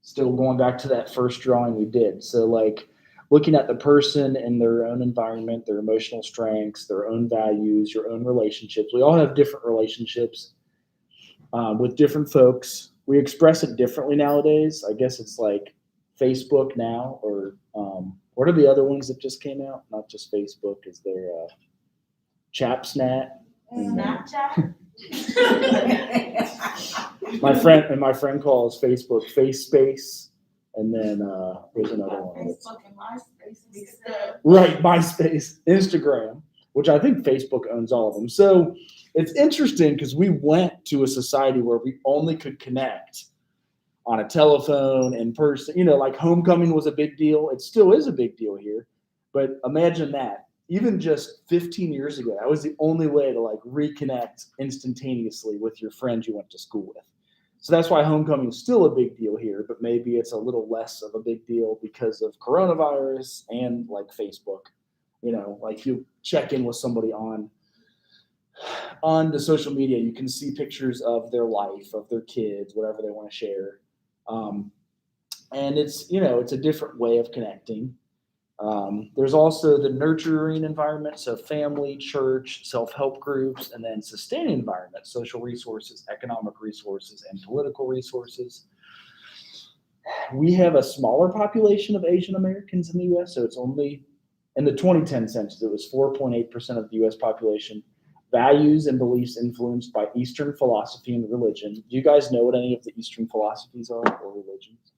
still going back to that first drawing we did. So like looking at the person and their own environment, their emotional strengths, their own values, your own relationships. We all have different relationships with different folks. We express it differently nowadays. I guess it's like Facebook now, or what are the other ones that just came out? Not just Facebook. Is there Chapsnat? Snapchat? My friend calls Facebook Face Space, and then there's another one. Facebook and MySpace. Right, MySpace, Instagram, which I think Facebook owns all of them. So it's interesting because we went to a society where we only could connect on a telephone, in person. You know, like homecoming was a big deal. It still is a big deal here. But imagine that. Even just 15 years ago, that was the only way to like reconnect instantaneously with your friends you went to school with. So that's why homecoming is still a big deal here, but maybe it's a little less of a big deal because of coronavirus and like Facebook. You know, like you check in with somebody on the social media, you can see pictures of their life, of their kids, whatever they want to share. And it's, you know, it's a different way of connecting. There's also the nurturing environment, so family, church, self-help groups, and then sustaining environment, social resources, economic resources, and political resources. We have a smaller population of Asian Americans in the U.S., so it's only, in the 2010 census, it was 4.8% of the U.S. population. Values and beliefs influenced by Eastern philosophy and religion. Do you guys know what any of the Eastern philosophies are or religions?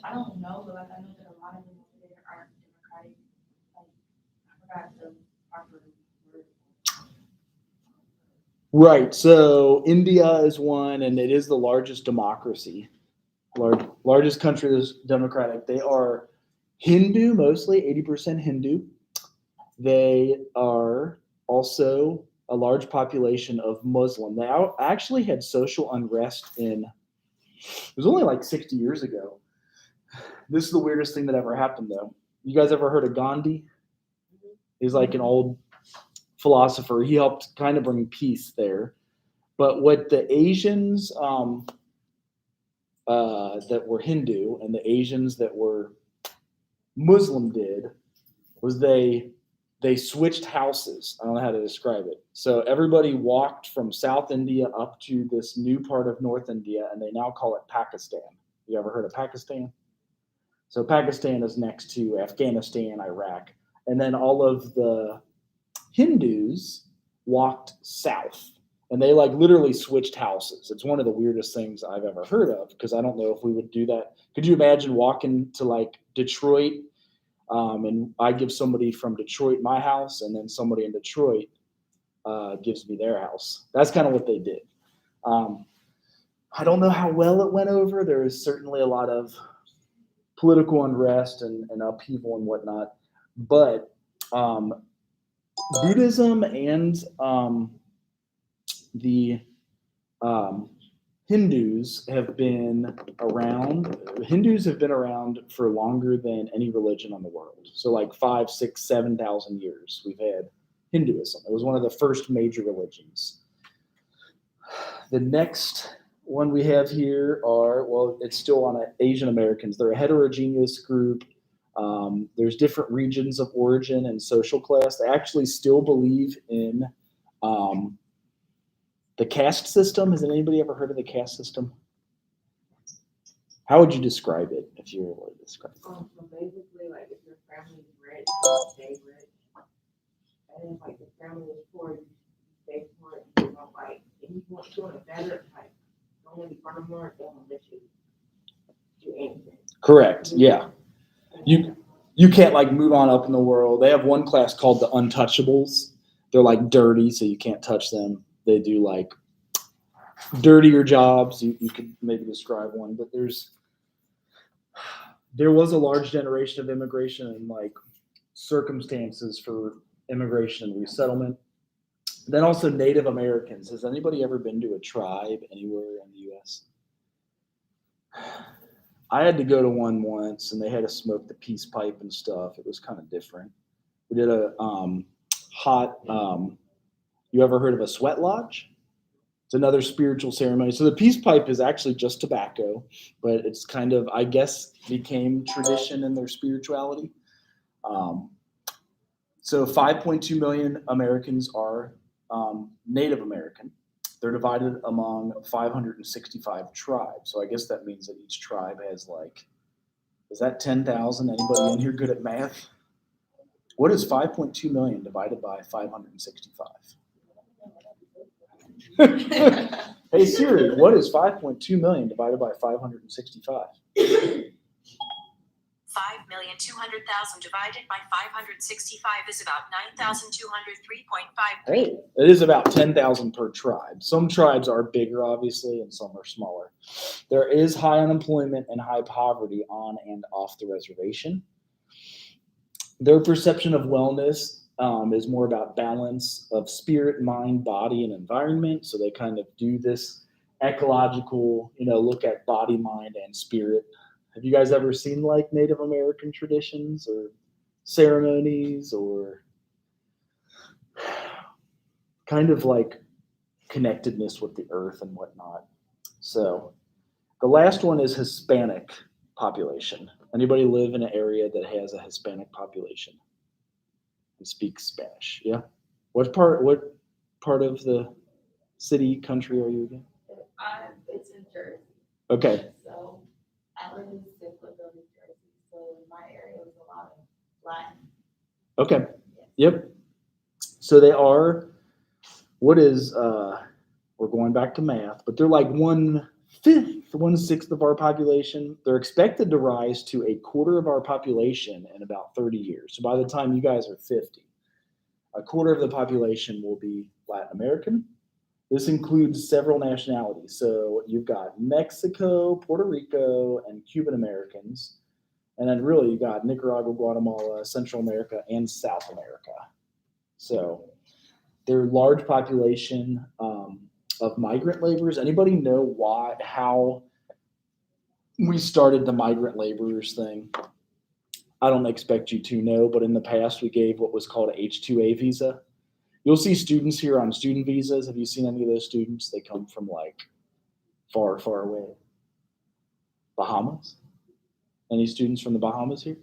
I don't know, but like I know that a lot of them over there aren't democratic. Like I forgot the proper word. Right. So India is one, and it is the largest democracy, largest country that's democratic. They are Hindu, mostly 80% Hindu. They are also a large population of Muslim. They actually had social unrest it was only like 60 years ago. This is the weirdest thing that ever happened, though. You guys ever heard of Gandhi? He's like an old philosopher. He helped kind of bring peace there. But what the Asians that were Hindu and the Asians that were Muslim did was they switched houses. I don't know how to describe it. So everybody walked from South India up to this new part of North India, and they now call it Pakistan. You ever heard of Pakistan? So Pakistan is next to Afghanistan, Iraq, and then all of the Hindus walked south, and they like literally switched houses. It's one of the weirdest things I've ever heard of, because I don't know if we would do that. Could you imagine walking to like Detroit, and I give somebody from Detroit my house, and then somebody in Detroit gives me their house? That's kind of what they did. I don't know how well it went over. There is certainly a lot of political unrest and upheaval and whatnot, but Buddhism and the Hindus have been around. Hindus have been around for longer than any religion on the world. So like 5, 6, 7,000 years we've had Hinduism. It was one of the first major religions. The next one we have here are, well, it's still on Asian Americans. They're a heterogeneous group. There's different regions of origin and social class. They actually still believe in the caste system. Has anybody ever heard of the caste system? How would you describe it if you were able to describe it? So basically, like if your family's rich, you stay rich. And if like the family is poor, you stay poor. You know, like if you want to do it better, like don't want to burn them more, they won't let you do anything. Correct. Yeah. You can't like move on up in the world. They have one class called the untouchables. They're like dirty, so you can't touch them. They do like dirtier jobs. You could maybe describe one, but there was a large generation of immigration and like circumstances for immigration and resettlement. Then also Native Americans. Has anybody ever been to a tribe anywhere in the U.S.? I had to go to one once, and they had to smoke the peace pipe and stuff. It was kind of different. We did a hot. You ever heard of a sweat lodge? It's another spiritual ceremony. So the peace pipe is actually just tobacco, but it's kind of, I guess, became tradition in their spirituality. So 5.2 million Americans are Native American. They're divided among 565 tribes. So I guess that means that each tribe has like, is that 10,000? Anybody in here good at math? What is 5.2 million divided by 565? Hey Siri, what is 5.2 million divided by 565? 5,200,000 divided by 565 is about 9,203.5. Hey, it is about 10,000 per tribe. Some tribes are bigger, obviously, and some are smaller. There is high unemployment and high poverty on and off the reservation. Their perception of wellness is more about balance of spirit, mind, body, and environment. So they kind of do this ecological, look at body, mind, and spirit. Have you guys ever seen like Native American traditions or ceremonies or kind of like connectedness with the earth and whatnot? So the last one is Hispanic population. Anybody live in an area that has a Hispanic population and speaks Spanish? Yeah. What part of the city, country are you again? It's in Jersey. Okay. So I live in Centerville, New Jersey. So in my area, there's a lot of Latin. Okay. Yep. So they are, we're going back to math, but they're like 1/5, 1/6 of our population. They're expected to rise to 1/4 of our population in about 30 years. So by the time you guys are 50, 1/4 of the population will be Latin American. This includes several nationalities. So you've got Mexico, Puerto Rico, and Cuban Americans. And then really you got Nicaragua, Guatemala, Central America, and South America. So they're a large population of migrant laborers. Anybody know how we started the migrant laborers thing? I don't expect you to know, but in the past we gave what was called an H-2A visa. You'll see students here on student visas. Have you seen any of those students? They come from like far, far away. Bahamas? Any students from the Bahamas here?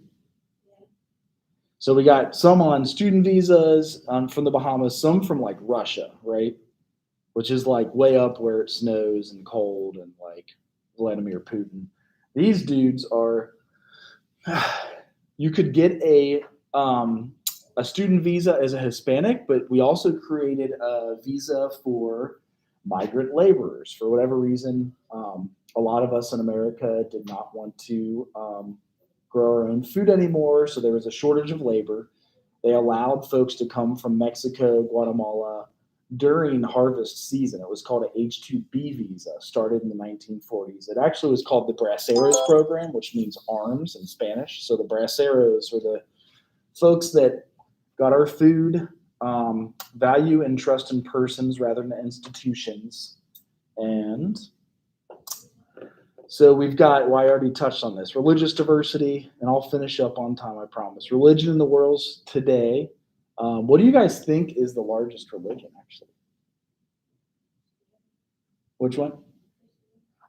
So we got some on student visas from the Bahamas, some from like Russia, right? Which is like way up where it snows and cold and like Vladimir Putin. These dudes are, you could get a student visa as a Hispanic, but we also created a visa for migrant laborers. For whatever reason, a lot of us in America did not want to grow our own food anymore, so there was a shortage of labor. They allowed folks to come from Mexico, Guatemala during harvest season. It was called an H-2B visa, started in the 1940s. It actually was called the Braceros program, which means arms in Spanish. So the Braceros were the folks that got our food, value and trust in persons rather than institutions. And so we've got, well, I already touched on this, religious diversity, and I'll finish up on time, I promise. Religion in the world today. What do you guys think is the largest religion, actually? Which one?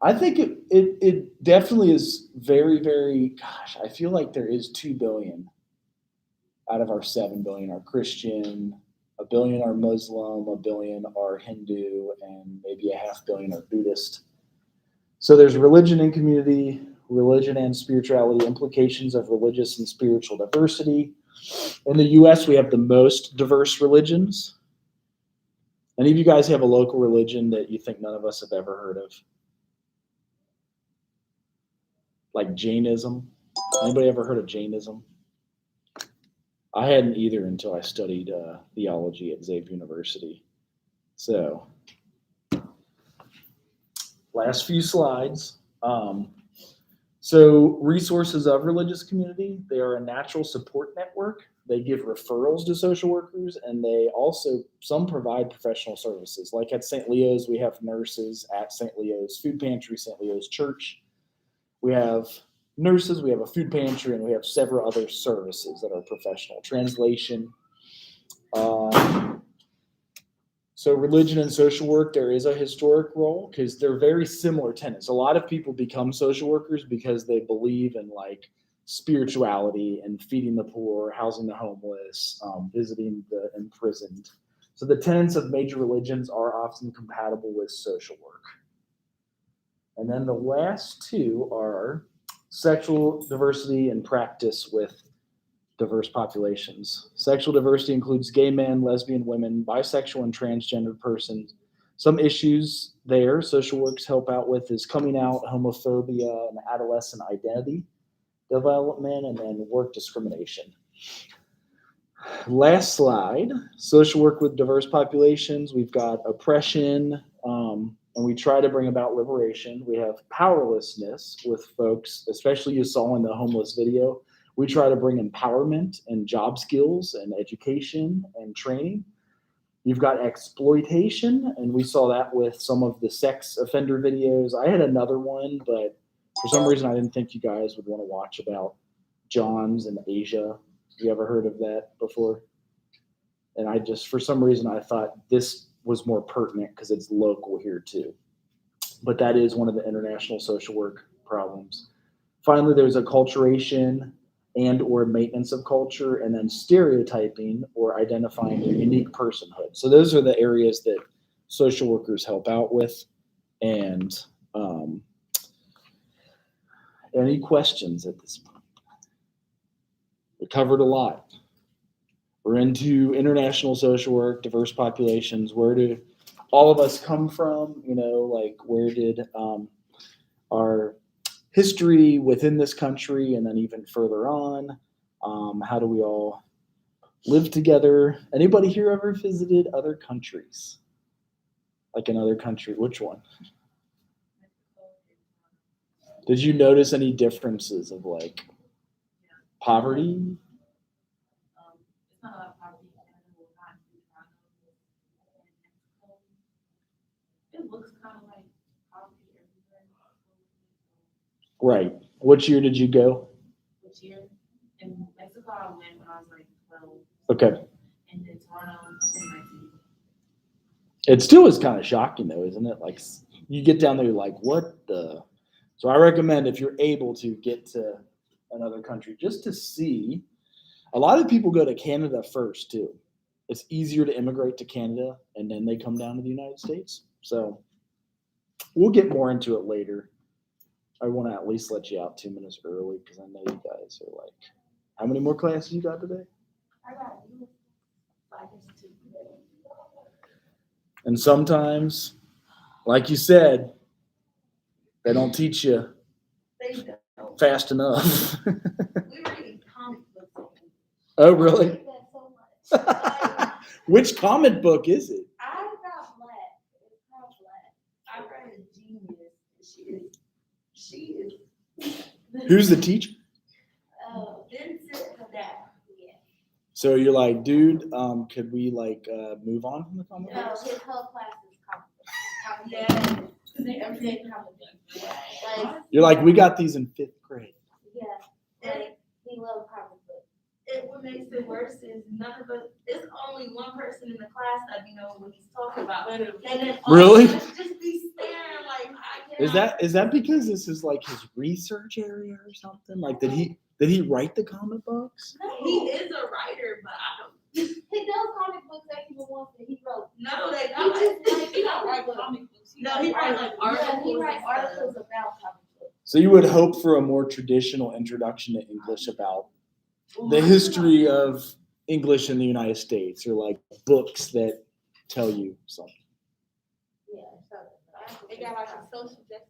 I think it definitely is very, very, gosh, I feel like there is 2 billion out of our 7 billion are Christian, 1 billion are Muslim, 1 billion are Hindu, and maybe 500 million are Buddhist. So there's religion and community, religion and spirituality, implications of religious and spiritual diversity. In the US, we have the most diverse religions. Any of you guys have a local religion that you think none of us have ever heard of? Like Jainism? Anybody ever heard of Jainism? I hadn't either until I studied theology at Xavier University. So, last few slides. So resources of religious community, they are a natural support network. They give referrals to social workers, and they also, some provide professional services. Like at St. Leo's, we have nurses at St. Leo's Food Pantry, St. Leo's Church. We have nurses, we have a food pantry, and we have several other services that are professional. Translation. So religion and social work, there is a historic role because they're very similar tenets. A lot of people become social workers because they believe in like spirituality and feeding the poor, housing the homeless, visiting the imprisoned. So the tenets of major religions are often compatible with social work. And then the last two are sexual diversity and practice with diverse populations. Sexual diversity includes gay men, lesbian women, bisexual and transgender persons. Some issues there social works help out with is coming out, homophobia, and adolescent identity development, and then work discrimination. Last slide, social work with diverse populations. We've got oppression, and we try to bring about liberation. We have powerlessness with folks, especially you saw in the homeless video. We try to bring empowerment and job skills and education and training. You've got exploitation, and we saw that with some of the sex offender videos. I had another one, but for some reason I didn't think you guys would want to watch about Johns in Asia. You ever heard of that before? And I just, for some reason, I thought this was more pertinent because it's local here too. But that is one of the international social work problems. Finally, there's acculturation and or maintenance of culture, and then stereotyping or identifying their unique personhood. So those are the areas that social workers help out with. And any questions at this point? We covered a lot. We're into international social work, diverse populations. Where do all of us come from? You know, like where did our history within this country, and then even further on, how do we all live together? Anybody here ever visited other countries? Like another country, which one? Did you notice any differences of like poverty? It's not a lot of poverty. It looks kind of like poverty everywhere. Right. Which year did you go? Which year? In Mexico, I went when I was like 12. Okay. And then Toronto, 2019. It still is kind of shocking though, isn't it? Like you get down there, you're like, what the? So I recommend if you're able to get to another country just to see. A lot of people go to Canada first too. It's easier to immigrate to Canada and then they come down to the United States. So we'll get more into it later. I want to at least let you out 2 minutes early because I know you guys are like, how many more classes you got today? I got you. I guess 2. And sometimes, like you said, they don't teach you They don't. fast enough. We read comic books. Oh, really? I hate that so much. Which comic book is it? I got Black. It's called Black. I read a genius. She is. Who's the teacher? Vincent Haddad. Yeah. So you're like, dude, could we like move on from the comic No, books? his whole class is comic books. Yeah. Everything comic books. Like, You're like, we got these in 5th grade. yeah. Like, he loves comic books. And what makes it worse is none of us, it's only one person in the class that we know what he's talking about. And then all Really? of us just be staring like, I cannot. Is that because this is like his research area or something? Like, did he write the comic books? No. He is a writer, but I don't. He does comic books that he ones that he wrote. No, they don't. He don't write comic books. No, he writes like articles. Yeah, he writes articles about comic books. So you would hope for a more traditional introduction to English about the history of English in the United States, or like books that tell you something. Yeah, so they got like a social justice.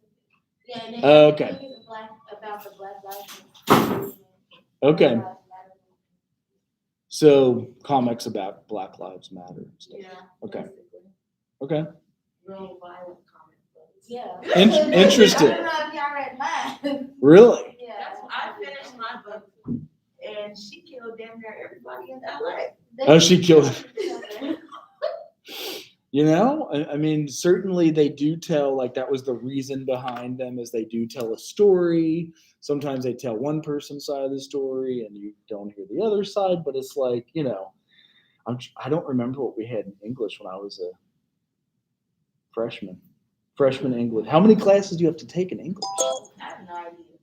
Yeah, and Okay. About the Black Lives Matter. Okay. So comics about Black Lives Matter and stuff. Yeah. Okay. Basically. Okay. Real violent comic books. Yeah. Interesting. I don't know if y'all read mine. Really? Yeah. I finished my book, and she killed damn near everybody in LA. Oh, she killed. You know, I mean, certainly they do tell, like, that was the reason behind them, is they do tell a story. Sometimes they tell one person's side of the story and you don't hear the other side, but it's like, you know, I don't remember what we had in English when I was a freshman English. How many classes do you have to take in English? I have no idea.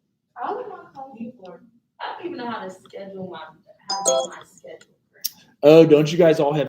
All of my classes are, I don't even know how to schedule how to make my schedule. Oh, don't you guys all have